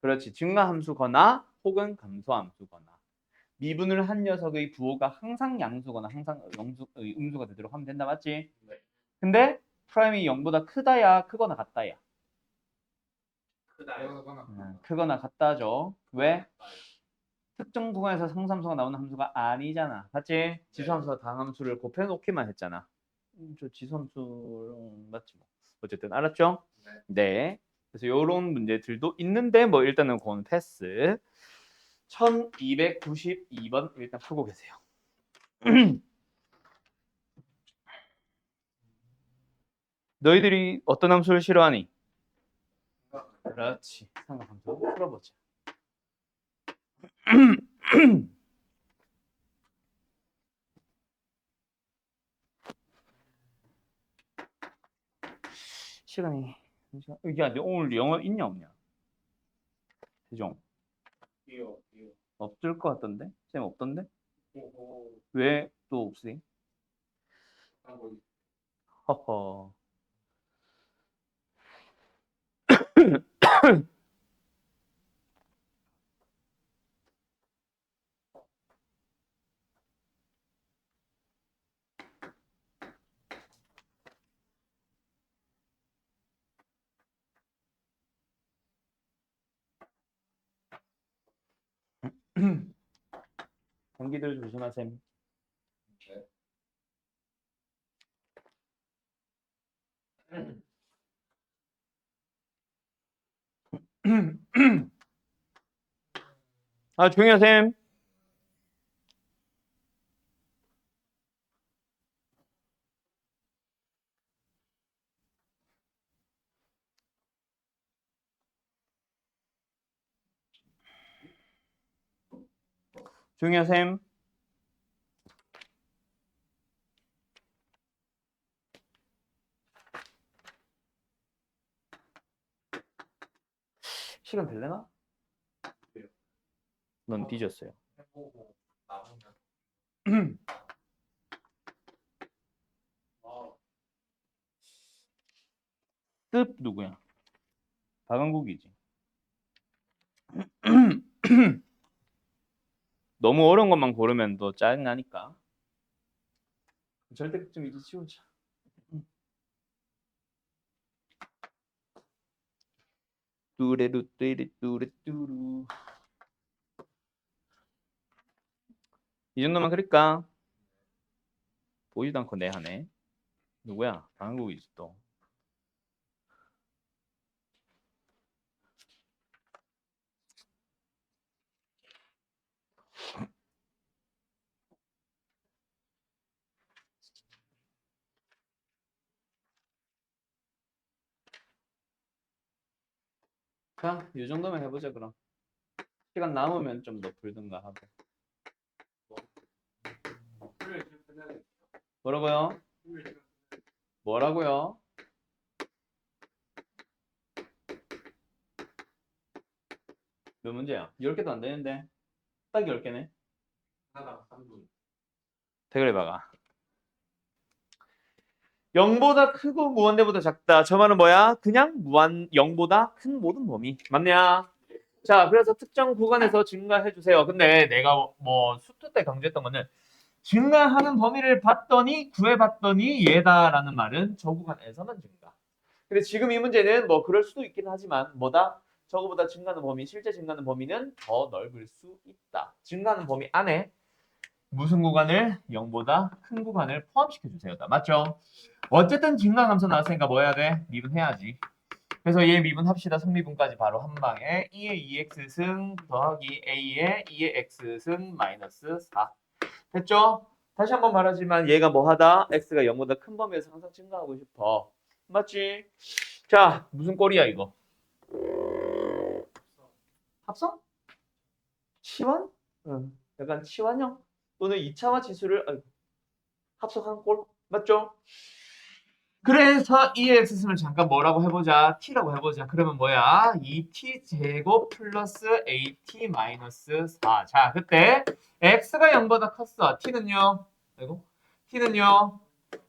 그렇지. 증가함수거나 혹은 감소함수거나 미분을 한 녀석의 부호가 항상 양수거나 항상 음수가 되도록 하면 된다. 맞지? 네. 근데 프라임이 0보다 크다야 크거나 같다야. 크거나 같다죠. 왜? 특정 구간에서 상수함수가 나오는 함수가 아니잖아. 맞지? 지수함수와 다항함수를 곱해놓기만 했잖아. 저 지수함수 맞지 뭐. 어쨌든 알았죠? 네. 그래서 이런 문제들도 있는데 뭐 일단은 그건 패스. 1292번 일단 풀고 계세요. 너희들이 어떤 함수를 싫어하니? 그렇지. 삼각함수 풀어보자. 시간이 이게 안 돼. 오늘 영어 있냐 없냐? 대종 이요. 없을 것 같던데? 쌤 없던데? 오호. 왜 또 없으니? 하고 허허. 감기들 조심하셈. 아, 조용히 하셈. 조용히 하셈. 시간 될래나? 넌 뒤졌어요. 해보고 남으면 아, 습 누구야? 박한국이지. 너무 어려운 것만 고르면 또 짜증나니까. 절대좀 이제 치우자. 뚜레루 뚜레 뚜레 뚜루. 이 정도만 그릴까? 보이지도 않고 내 하네. 누구야? 박한국이지 또. 자, 이 정도만 해보자 그럼. 시간 남으면 좀 더 풀든가 하고. 토요일 시간 끝내야 돼. 뭐라고요? 토요일 시간 뭐라고요? 몇 문제야? 10개도 안 되는데. 딱 10개네. 하나당 3분. 대결해봐가. 0보다 크고 무한대보다 작다. 저 말은 뭐야? 그냥 무한 0보다 큰 모든 범위. 맞냐? 자, 그래서 특정 구간에서 증가해주세요. 근데 내가 뭐 수투 때 강조했던 거는 증가하는 범위를 봤더니 구해봤더니 얘다라는 말은 저 구간에서만 증가. 근데 지금 이 문제는 뭐 그럴 수도 있긴 하지만 뭐다? 저거보다 증가하는 범위, 실제 증가하는 범위는 더 넓을 수 있다. 증가하는 범위 안에 무슨 구간을 0보다 큰 구간을 포함시켜 주세요. 맞죠? 어쨌든 증가함수 나왔으니까 뭐 해야 돼? 미분해야지. 그래서 얘 미분합시다. 성미분까지 바로 한 방에 2의 2x승 더하기 a의 2의 x승 마이너스 4. 됐죠? 다시 한번 말하지만 얘가 뭐하다? x가 0보다 큰 범위에서 항상 증가하고 싶어. 맞지? 자, 무슨 꼴이야 이거? 합성? 치환? 응. 약간 치환형? 또는 2차원 지수를 합성한 꼴? 맞죠? 그래서 이 x승을 잠깐 뭐라고 해보자. t라고 해보자. 그러면 뭐야? 2t 제곱 플러스 at 마이너스 4. 자, 그때 x가 0보다 컸어. t는요? 아이고. t는요?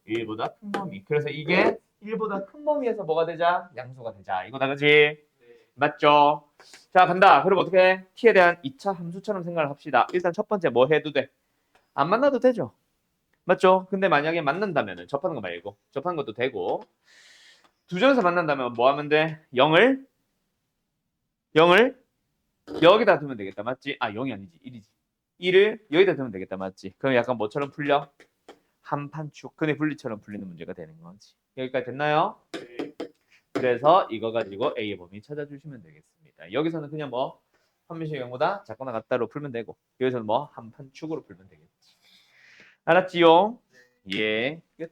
1보다 큰 범위. 그래서 이게 1보다 큰 범위에서 뭐가 되자? 양수가 되자. 이거다, 그지? 네. 맞죠? 자, 간다. 그럼 어떻게 해? t에 대한 2차 함수처럼 생각을 합시다. 일단 첫 번째 뭐 해도 돼? 안 만나도 되죠? 맞죠? 근데 만약에 만난다면은 접하는 거 말고 접하는 것도 되고 두 점에서 만난다면 뭐 하면 돼? 0을 여기다 두면 되겠다. 맞지? 아, 0이 아니지. 1이지. 1을 여기다 두면 되겠다. 맞지? 그럼 약간 뭐처럼 풀려? 한판축, 근의 분리처럼 풀리는 문제가 되는 거지. 여기까지 됐나요? 그래서 이거 가지고 A의 범위 찾아주시면 되겠습니다. 여기서는 그냥 뭐 판미식 0보다 작거나 같다로 풀면 되고 여기서는 뭐 한판축으로 풀면 되겠지. 알았지요? 예. 끝.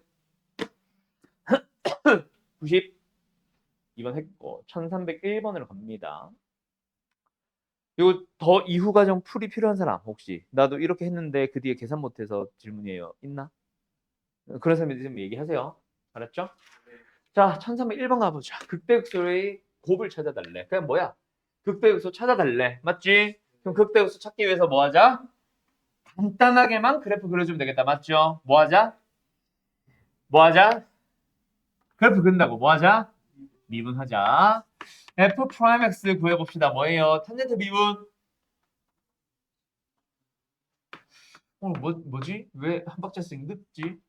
92번 했고 1301번으로 갑니다. 이거 더 이후 과정 풀이 필요한 사람 혹시 나도 이렇게 했는데 그 뒤에 계산 못해서 질문이에요. 있나? 그런 사람 있으면 얘기하세요. 알았죠? 자, 1301번 가보자. 극대극소의 곱을 찾아달래. 그냥 뭐야? 극대극소 찾아달래. 맞지? 그럼 극대극소 찾기 위해서 뭐 하자? 간단하게만 그래프 그려주면 되겠다. 맞죠? 뭐 하자? 뭐 하자? 그래프 그린다고 뭐 하자? 미분하자. f 프라임 x 구해봅시다. 뭐예요? 탄젠트 미분. 뭐지? 왜 한 박자씩 늦지?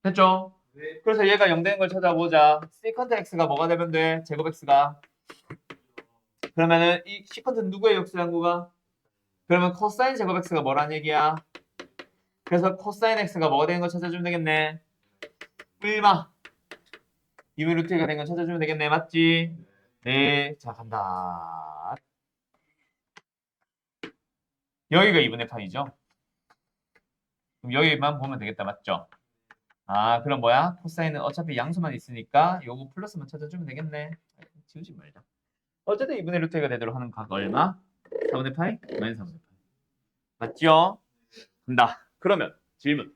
됐죠? 네. 그래서 얘가 0 되는 걸 찾아보자. 세컨트 x가 뭐가 되면 돼? 제곱 x가 그러면은 이 시컨트는 누구의 역수양구가? 그러면 코사인 제곱 x가 뭐란 얘기야? 그래서 코사인 x가 뭐가 되는 거 찾아주면 되겠네. 1마 2분의 루트 1가 된 건 찾아주면 되겠네. 맞지? 네. 자, 간다. 여기가 2분의 파이죠. 그럼 여기만 보면 되겠다. 맞죠? 아, 그럼 뭐야? 코사인은 어차피 양수만 있으니까 요거 플러스만 찾아주면 되겠네. 지우지 말자. 어쨌든 2분의 루트 1가 되도록 하는 각 얼마? 4분의 파이? 마이너스 4분의 파이. 맞죠? 간다. 그러면 질문.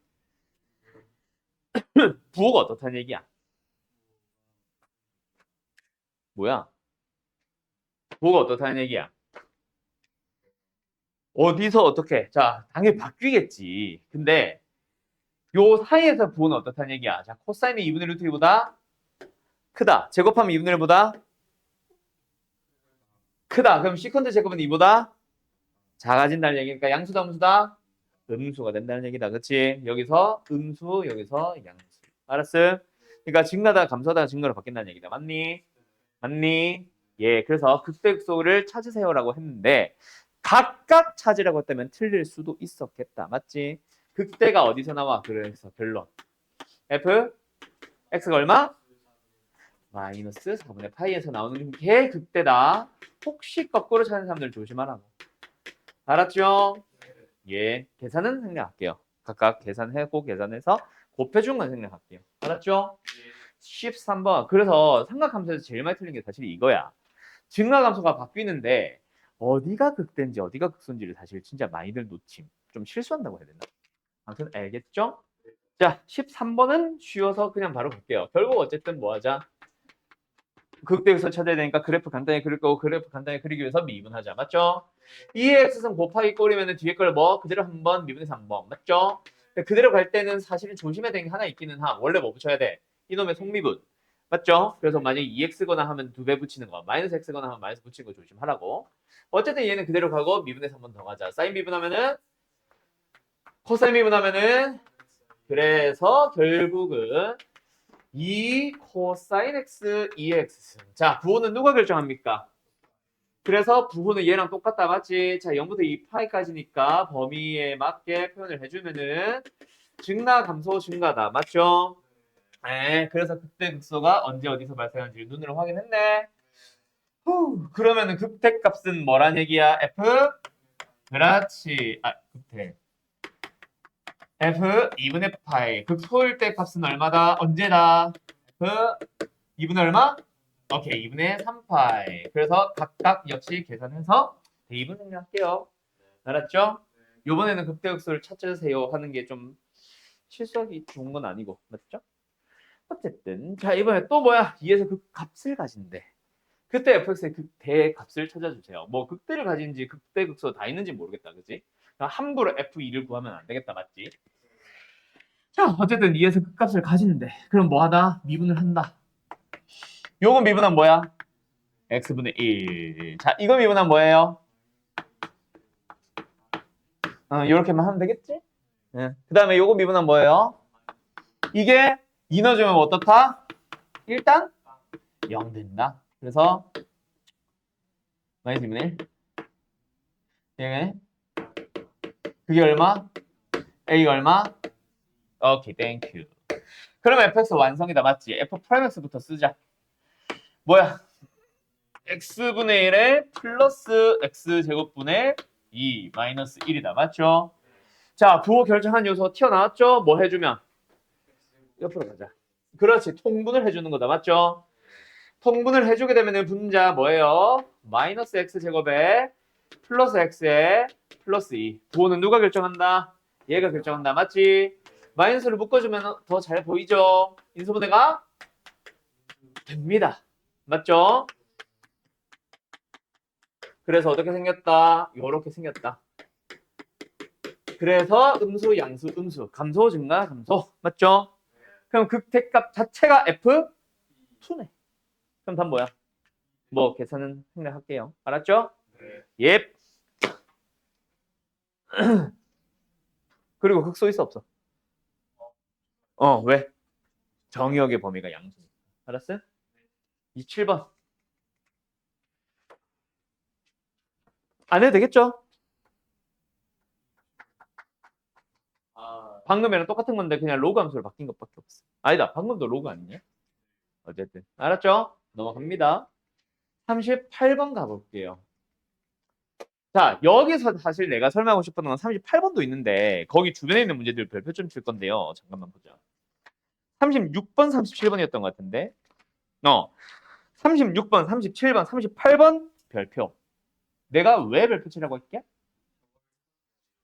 부호가 어떻다는 얘기야? 뭐야? 부호가 어떻다는 얘기야? 어디서 어떻게? 자, 당연히 바뀌겠지. 근데 요 사이에서 부호는 어떻다는 얘기야? 자, 코사인이 2분의 루트 1보다 크다. 제곱하면 2분의 1보다 크다. 그럼 시컨트 제곱은 2보다 작아진다는 얘기니까 양수다 음수다? 음수가 된다는 얘기다. 그치? 여기서 음수, 여기서 양수. 알았어? 그러니까 증가다 감소하다가 증가로 바뀐다는 얘기다. 맞니? 맞니? 예, 그래서 극대극소를 찾으세요라고 했는데 각각 찾으라고 했다면 틀릴 수도 있었겠다. 맞지? 극대가 어디서 나와? 그래서 결론. F, X가 얼마? 마이너스 4분의 파이에서 나오는 게 극대다. 혹시 거꾸로 찾는 사람들 조심하라고. 알았죠? 예, 계산은 생략할게요. 각각 계산하고 계산해서 곱해준 건 생략할게요. 알았죠? 13번. 그래서 삼각함수에서 제일 많이 틀린 게 사실 이거야. 증가함수가 바뀌는데 어디가 극대인지 어디가 극소인지를 사실 진짜 많이들 놓침. 좀 실수한다고 해야 되나? 아무튼 알겠죠? 자, 13번은 쉬워서 그냥 바로 볼게요. 결국 어쨌든 뭐 하자? 극대극소 찾아야 되니까 그래프 간단히 그릴 거고 그래프 간단히 그리기 위해서 미분하자. 맞죠? 2의 x승 곱하기 꼴이면 뒤에 걸 뭐 그대로 한번 미분해서 한번 맞죠? 그대로 갈 때는 사실은 조심해야 되는 게 하나 있기는 함. 원래 뭐 붙여야 돼? 이놈의 속미분. 맞죠? 그래서 만약에 2x거나 하면 2배 붙이는 거, 마이너스 x거나 하면 마이너스 붙이는 거 조심하라고. 어쨌든 얘는 그대로 가고 미분해서 한번 더 가자. 사인 미분하면은 코사인 미분하면은 그래서 결국은 2 코사인 x 2x. 자, 부호는 누가 결정합니까? 그래서 부호는 얘랑 똑같다. 맞지? 자, 0부터 2파이까지니까 범위에 맞게 표현을 해주면은 증가, 감소, 증가다. 맞죠? 네, 그래서 극대 극소가 언제 어디서 발생하는지 눈으로 확인했네. 그러면은 극대값은 뭐란 얘기야? F? 그렇지. 아, 극대. F 2분의 파이. 극소일 때 값은 얼마다? 언제다? F 2분의 얼마? 오케이, 2분의 3파이. 그래서 각각 역시 계산해서 대입을 할게요. 알았죠? 요번에는 극대극소를 찾으세요 하는 게 좀 실수하기 좋은 건 아니고, 맞죠? 어쨌든 자, 이번에 또 뭐야? 2에서 극값을 가진대. 그때 fx의 극대의 값을 찾아주세요. 뭐 극대를 가진지 극대극소 다 있는지 모르겠다, 그지? 함부로 f2를 구하면 안 되겠다, 맞지? 자, 어쨌든 2에서 극값을 가지는데 그럼 뭐하다? 미분을 한다. 요거 미분하면 뭐야? x분의 1. 자, 이거 미분하면 뭐예요? 요렇게만 하면 되겠지? 그 다음에 요거 미분하면 뭐예요? 이게 2 넣어주면 어떻다? 일단 0 된다. 그래서 마이너스 2분의 1. 예. 그게 얼마? A가 얼마? 오케이, 땡큐. 그럼 fx 완성이다, 맞지? f 프라임 x부터 쓰자. 뭐야? x분의 1에 플러스 x제곱분의 2 마이너스 1이다, 맞죠? 자, 부호 결정한 요소 튀어나왔죠? 뭐 해주면? 옆으로 가자. 그렇지, 통분을 해주는 거다, 맞죠? 통분을 해주게 되면 분자 뭐예요? 마이너스 x제곱에 플러스 x에 플러스 2. 부호는 누가 결정한다? 얘가 결정한다, 맞지? 마이너스를 묶어주면 더 잘 보이죠? 인수분해가 됩니다. 맞죠? 그래서 어떻게 생겼다? 요렇게 생겼다. 그래서 음수, 양수, 음수. 감소, 증가, 감소. 맞죠? 그럼 극대값 자체가 F2네. 그럼 답 뭐야? 뭐 계산은 생략할게요. 알았죠? 예. 그리고 극소 있어 없어? 왜? 정의역의 범위가 양수니까. 알았어요? 27번. 안 해도 되겠죠? 아, 방금이랑 똑같은 건데 그냥 로그 함수로 바뀐 것밖에 없어. 아니다. 방금도 로그 아니냐? 어쨌든 알았죠? 넘어갑니다. 38번 가볼게요. 자, 여기서 사실 내가 설명하고 싶었던 건 38번도 있는데 거기 주변에 있는 문제들 별표 좀 칠 건데요. 잠깐만 보자. 36번, 37번이었던 것 같은데 36번, 37번, 38번 별표. 내가 왜 별표 치라고 할게?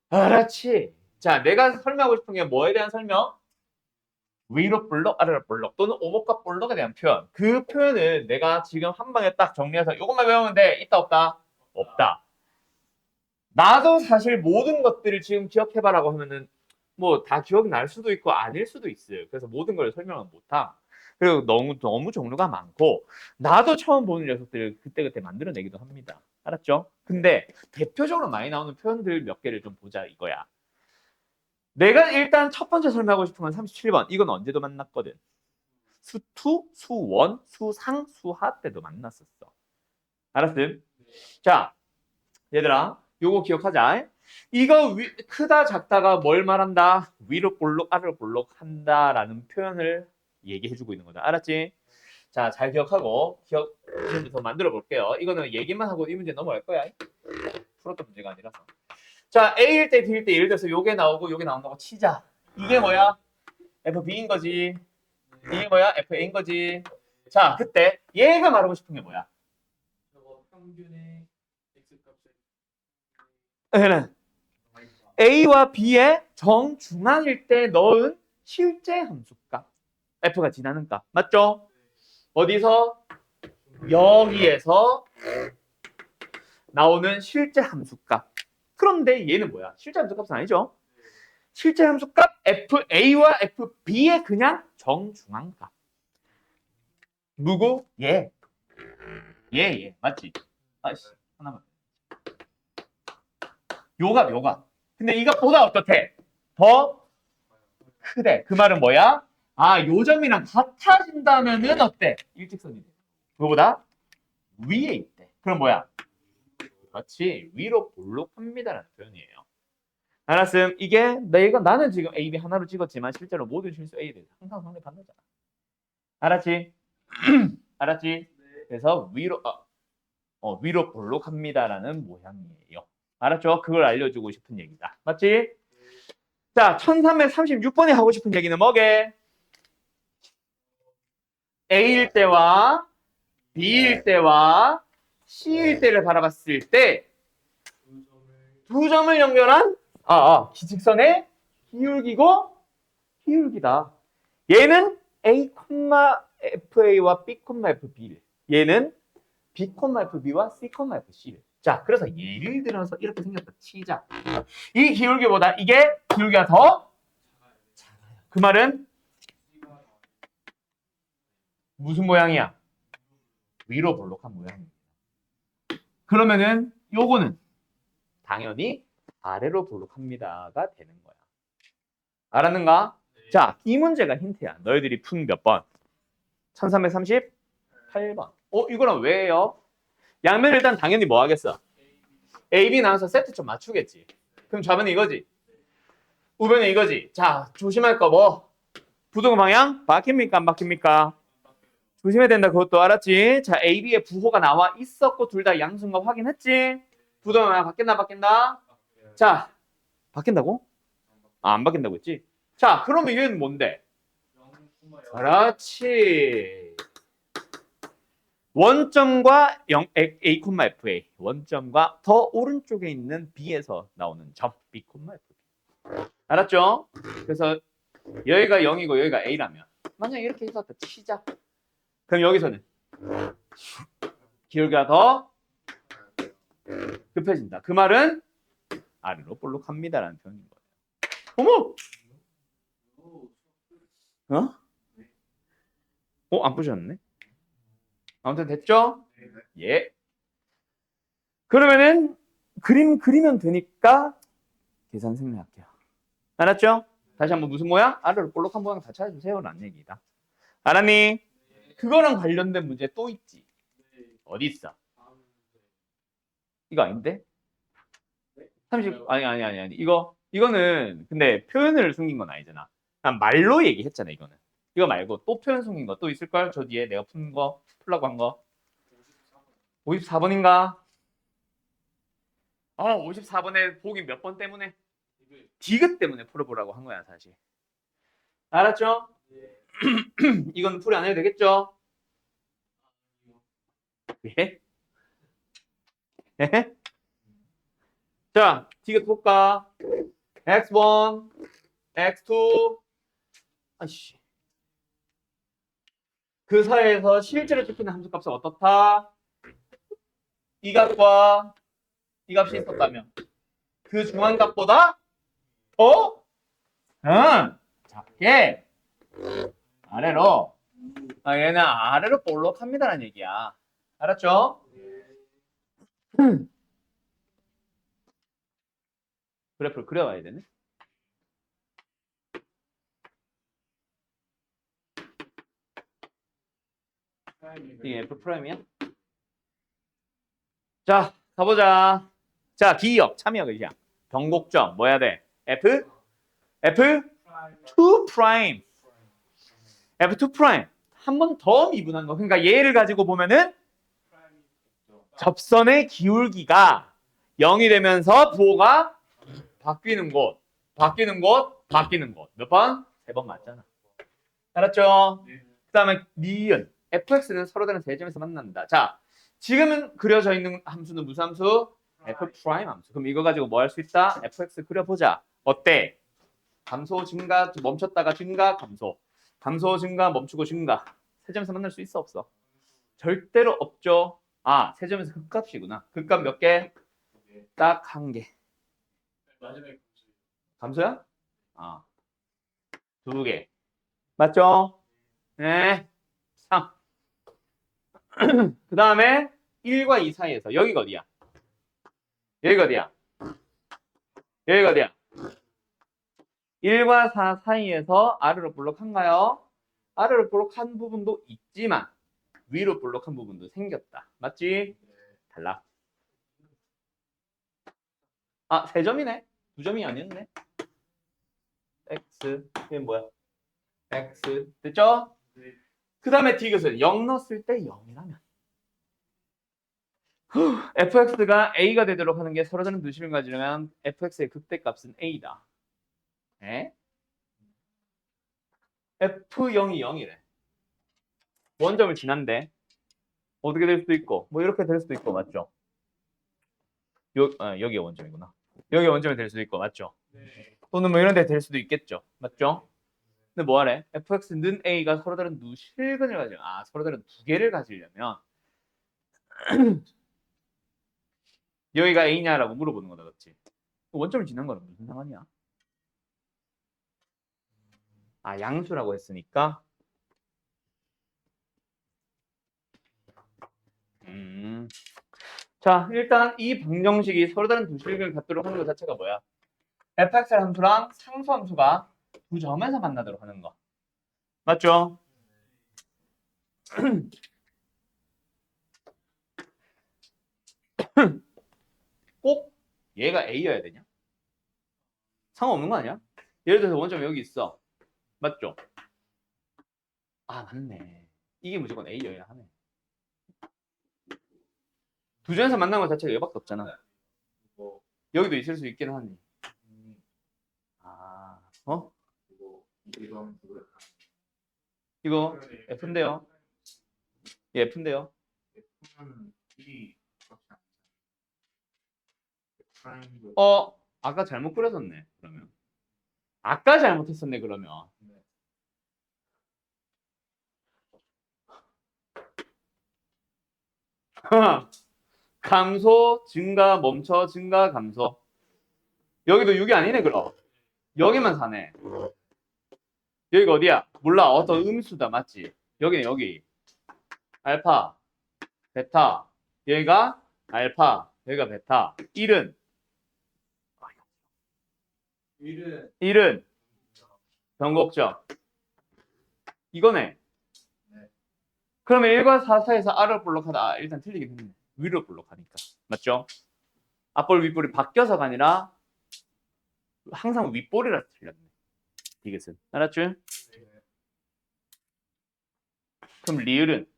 그렇지. 자, 내가 설명하고 싶은 게 뭐에 대한 설명? 위로 볼록, 아래로 볼록 또는 오목과 볼록에 대한 표현. 그 표현을 내가 지금 한 방에 딱 정리해서 이것만 외우면 돼. 있다 없다? 없다. 나도 사실 모든 것들을 지금 기억해봐라고 하면은 뭐 다 기억이 날 수도 있고 아닐 수도 있어요. 그래서 모든 걸 설명은 못함. 그리고 너무 종류가 많고 나도 처음 보는 녀석들을 그때그때 만들어내기도 합니다. 알았죠? 근데 대표적으로 많이 나오는 표현들 몇 개를 좀 보자 이거야. 내가 일단 첫 번째 설명하고 싶은 건 37번. 이건 언제도 만났거든. 수투, 수원, 수상, 수하 때도 만났었어. 알았음? 자, 얘들아, 요거 기억하자. 이거 크다 작다가 뭘 말한다? 위로 볼록 아래로 볼록 한다라는 표현을 얘기해주고 있는 거다. 알았지? 자, 잘 기억하고 지금부터 만들어 볼게요. 이거는 얘기만 하고 이 문제 넘어갈 거야. 풀었던 문제가 아니라서. 자, A일 때 B일 때 예를 들어서 요게 나오고 요게 나온다고 치자. 이게 뭐야? FB인 거지. 이게 뭐야? FA인 거지. 자, 그때 얘가 말하고 싶은 게 뭐야? 저거 평균의 x 값을 얘는 A와 B의 정중앙일 때 넣은 실제 함수값. F가 지나는 값. 맞죠? 어디서? 여기에서 나오는 실제 함수값. 그런데 얘는 뭐야? 실제 함수값은 아니죠? 실제 함수값 FA와 FB의 그냥 정중앙값. 누구? 얘. 얘. 맞지? 아이씨, 하나만. 요가. 근데 이것보다 어떻대? 더 크대. 그 말은 뭐야? 아, 요 점이랑 같아진다면은 어때? 일직선이 돼. 그거보다 위에 있대. 그럼 뭐야? 그렇지. 위로 볼록합니다라는 표현이에요. 알았음. 이게 나는 지금 A, B 하나로 찍었지만 실제로 모든 실수 A에 대해서 항상 상대 받는잖아. 알았지? 알았지? 그래서 위로 볼록합니다라는 모양이에요. 알았죠? 그걸 알려주고 싶은 얘기다. 맞지? 자, 1336번이 하고 싶은 얘기는 뭐게? A일 때와 B일 때와 C일 때를 바라봤을 때 두 점을 연결한 기직선의 기울기고 기울기다. 얘는 A, FA와 B, FB. 얘는 B, FB와 C, FC. 자, 그래서 예를 들어서 이렇게 생겼다 치자. 이 기울기보다 이게 기울기가 더 작아요. 그 말은 무슨 모양이야? 위로 볼록한 모양입니다. 그러면은 요거는 당연히 아래로 볼록합니다가 되는 거야. 알았는가? 자, 이 문제가 힌트야. 너희들이 푼 몇 번? 1338번. 이거는 왜요? 양면 일단 당연히 뭐 하겠어? A, B 나와서 세트 좀 맞추겠지. 그럼 좌변은 이거지. 우변은 이거지. 자, 조심할 거 뭐? 부동 방향? 바뀝니까? 안 바뀝니까? 조심해야 된다. 그것도 알았지? 자, A, B의 부호가 나와 있었고 둘 다 양수인 거 확인했지? 부동 방향 바뀐다? 자, 바뀐다고? 안 바뀐다고 했지? 자, 그러면 얘는 뭔데? 그렇지. 원점과 A, FA. 원점과 더 오른쪽에 있는 B에서 나오는 점. B, FB. 알았죠? 그래서 여기가 0이고 여기가 A라면 만약에 이렇게 있었다 치자. 그럼 여기서는 기울기가 더 급해진다. 그 말은 아래로 볼록합니다라는 표현인 거예요. 어머! 안 부셨네? 아무튼 됐죠? 예. 그러면은 그림 그리면 되니까 계산 생략할게요. 알았죠? 다시 한번 무슨 모양? 아래로 볼록한 모양 다 찾아주세요라는 얘기다. 알았니? 그거랑 관련된 문제 또 있지. 어디 있어? 이거 아닌데? 아니. 이거는 근데 표현을 숨긴 건 아니잖아. 그냥 말로 얘기했잖아, 이거는. 이거 말고 또 표현 숨긴 거 또 있을걸? 저 뒤에 내가 풀라고 한 거. 54번인가? 54번에 보기 몇 번 때문에? 디귿 때문에 풀어보라고 한 거야, 사실. 알았죠? 이건 풀이 안 해도 되겠죠? 예? 예? 자, 디귿 볼까? x1, x2, 아이씨. 그 사이에서 실제로 찍히는 함수값은 어떻다? 이 값과 이 값이 있었다면 그 중앙값보다 더? 응, 작게 아래로. 얘는 아래로 볼록합니다라는 얘기야. 알았죠? 그래프를 그려봐야 되네. 이게 F 프라임이야? 자, 가보자. 자, 기억, 참여 의지야. 변곡점, 뭐 해야 돼? F2 프라임. F2 프라임. 한 번 더 미분한 거. 그러니까 얘를 가지고 보면은 접선의 기울기가 0이 되면서 부호가 바뀌는 곳. 몇 번? 3번 맞잖아. 알았죠? 그 다음에 니은. fx는 서로 다른 세 점에서 만난다. 자, 지금은 그려져 있는 함수는 무슨 함수? f 프라임 함수. 그럼 이거 가지고 뭐 할 수 있다? fx 그려보자. 어때? 감소, 증가, 멈췄다가 증가, 감소. 감소, 증가, 멈추고 증가. 세 점에서 만날 수 있어, 없어? 절대로 없죠. 세 점에서 극값이구나. 극값 몇 개? 딱 한 개. 마지막에 감소야? 두 개. 맞죠? 네. 3. 그 다음에 1과 2 사이에서 여기가 어디야? 여기가 어디야? 1과 4 사이에서 아래로 볼록한가요? 아래로 볼록한 부분도 있지만 위로 볼록한 부분도 생겼다. 맞지? 달라. 3점이네. 2점이 아니었네. X. 이게 뭐야? X. 됐죠? 그 다음에 디귿은 0 넣었을 때 0이라면 fx가 a가 되도록 하는 게 서로 다른 두 식을 가지려면 fx의 극대값은 a다. 에? f0이 0이래. 원점을 지난데 어떻게 될 수도 있고 뭐 이렇게 될 수도 있고 맞죠? 여기가 원점이구나. 여기가 원점이 될 수도 있고 맞죠? 또는 뭐 이런 데 될 수도 있겠죠. 맞죠? 근데 뭐 하래? fx는 a가 서로 다른 두 실근을 가지려 서로 다른 두 개를 가지려면 여기가 a냐라고 물어보는 거다. 그렇지? 원점을 지난 거는 무슨 상관이야? 양수라고 했으니까 자, 일단 이 방정식이 서로 다른 두 식을 갖도록 하는 것 자체가 뭐야? fx 함수랑 상수 함수가 두 점에서 만나도록 하는 거. 맞죠? 꼭 얘가 a여야 되냐? 상관없는 거 아니야? 예를 들어서 원점이 여기 있어. 맞죠? 맞네. 이게 무조건 a여야 하네. 두 점에서 만난 것 자체가 얘밖에 없잖아. 여기도 있을 수 있긴 하니. 이거 F인데요. F인데요. 아까 잘못 그려졌네. 그러면. 아까 잘못했었네. 그러면. 감소, 증가, 멈춰, 증가, 감소. 여기도 6이 아니네, 그럼. 여기만 사네. 여기가 어디야? 몰라. 어떤 음수다, 맞지? 여기네, 여기. 알파, 베타. 여기가 알파, 여기가 베타. 1은? 1은? 변곡점. 이거네. 그러면 1과 4 사이에서 R을 볼록하다. 일단 틀리긴 했네. 위로 볼록하니까. 맞죠? 앞볼 윗볼이 바뀌어서가 아니라 항상 윗볼이라 틀렸네. 이것은 알았죠? 그럼 리을은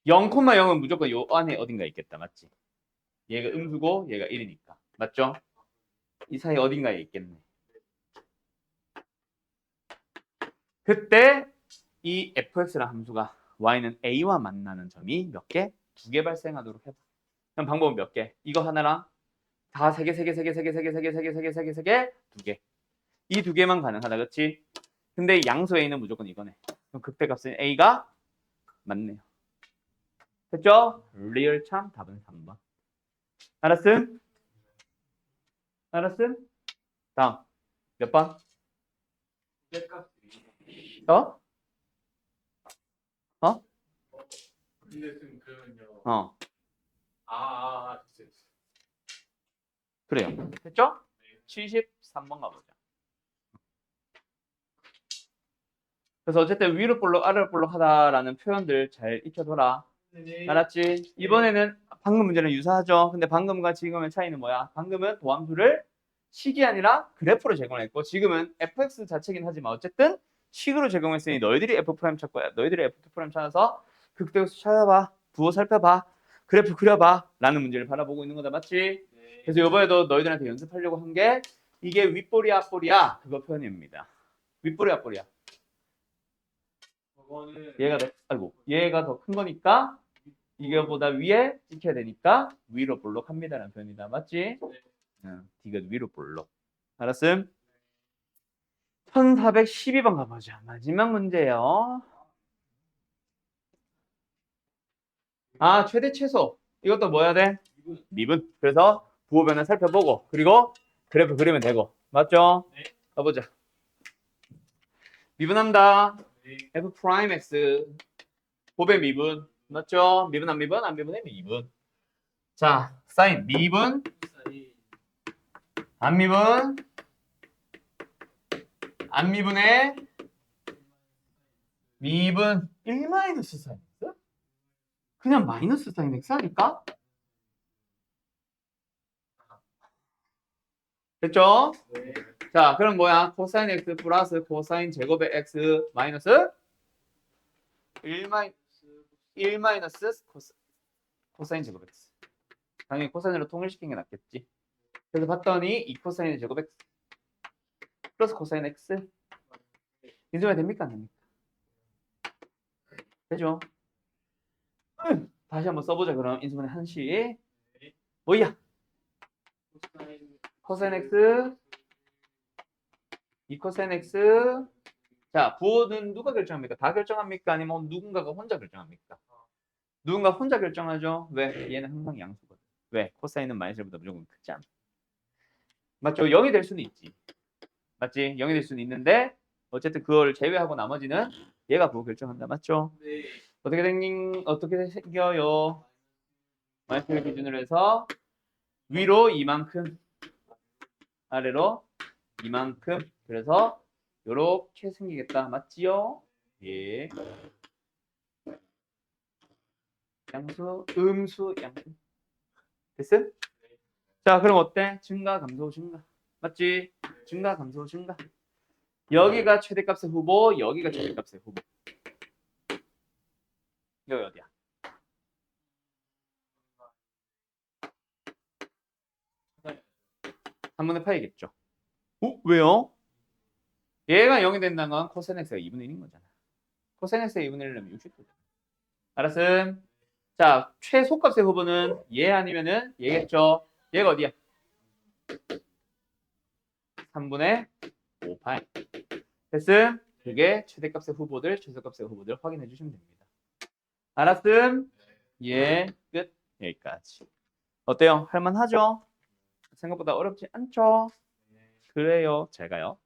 0,0은 무조건 요 안에 어딘가에 있겠다. 맞지? 얘가 음수고 얘가 1이니까. 맞죠? 이 사이 어딘가에 있겠네. 그때 이 fx라는 함수가 y는 a와 만나는 점이 몇 개? 2개 발생하도록 해봐. 그럼 방법은 몇 개? 이거 하나랑 다 3개, 3개, 3개, 3개, 3개, 3개, 3개, 3개, 3개, 3개, 2개. 이 2개만 가능하다. 그렇지? 근데 양수 a는 무조건 이거네. 그럼 극대값은 a가 맞네요. 됐죠? 리얼 참 답은 3번. 알았음? 알았음? 다음. 몇 번? 값이 어? 어? 근데 그러면요. 어. 됐어요. 그래요. 됐죠? 73번 가보자. 그래서 어쨌든 위로 볼록 아래로 볼록 하다라는 표현들 잘 익혀둬라. 네. 알았지? 이번에는 방금 문제는 유사하죠. 근데 방금과 지금의 차이는 뭐야? 방금은 도함수를 식이 아니라 그래프로 제공했고 지금은 fx 자체긴 하지만 어쨌든 식으로 제공했으니 너희들이 f' 찾고 너희들이 f2' 찾아서 극대수 찾아봐. 부호 살펴봐. 그래프 그려봐. 라는 문제를 바라보고 있는 거다. 맞지? 네. 그래서 이번에도 너희들한테 연습하려고 한 게 이게 윗볼이야 앞볼이야 그거 표현입니다. 윗볼이야 앞볼이야. 저거는 얘가 더 큰 거니까 이거보다 위에 찍혀야 되니까 위로 볼록합니다라는 표현이다. 맞지? 응, 이거 위로 볼록. 알았음? 1412번 가보자. 마지막 문제요. 아, 최대 최소. 이것도 뭐 해야 돼? 미분. 그래서 부호 변화 살펴보고 그리고 그래프 그리면 되고. 맞죠? 네. 가보자. 미분한다. 네. f 프라임 x 곱의 미분. 맞죠? 미분 안 미분? 안 미분해 미분. 자, 사인 미분 안 미분 안 미분에 미분 1 마이너스 사인 x? 그냥 마이너스 사인 x 하니까? 됐죠? 네. 자, 그럼 뭐야? 코사인 x 플러스 코사인 제곱의 x 마이너스 1 마이너스 코사인 제곱 x. 당연히 코사인으로 통일시킨 게 낫겠지. 그래서 봤더니 2 코사인 제곱 x 플러스 코사인 x. 인수가 됩니까? 안 됩니까? 되죠? 다시 한번 써보자. 그럼 인수분해 한식. 뭐야? 코사인 x 2 코사인 x. 자, 부호는 누가 결정합니까? 다 결정합니까? 아니면 누군가가 혼자 결정합니까? 누군가 혼자 결정하죠. 왜? 얘는 항상 양수거든. 왜? 코사인은 마이너스보다 무조건 크지 않아. 맞죠? 0이 될 수는 있지. 맞지? 0이 될 수는 있는데 어쨌든 그걸 제외하고 나머지는 얘가 부호 결정한다. 맞죠? 네. 어떻게 생겨요? 마이너스를 기준으로 해서 위로 이만큼, 아래로 이만큼. 그래서 요렇게 생기겠다. 맞지요? 예. 양수, 음수, 양수. 됐어? 자, 그럼 어때? 증가, 감소, 증가. 맞지? 증가, 감소, 증가. 여기가 최대값의 후보, 여기가 최대값의 후보. 여기 어디야? 3분의 파이겠죠. 왜요? 얘가 0이 된다는 건 코사인 x가 2분의 1인 거잖아. 코사인 x가 2분의 1이면 60도잖아. 알았음? 자, 최소값의 후보는 얘 아니면은 얘겠죠. 얘가 어디야? 3분의 5파이. 됐음? 그게 최대값의 후보들, 최소값의 후보들 확인해 주시면 됩니다. 알았음? 예, 끝. 여기까지. 어때요? 할만하죠? 생각보다 어렵지 않죠? 그래요. 잘 가요.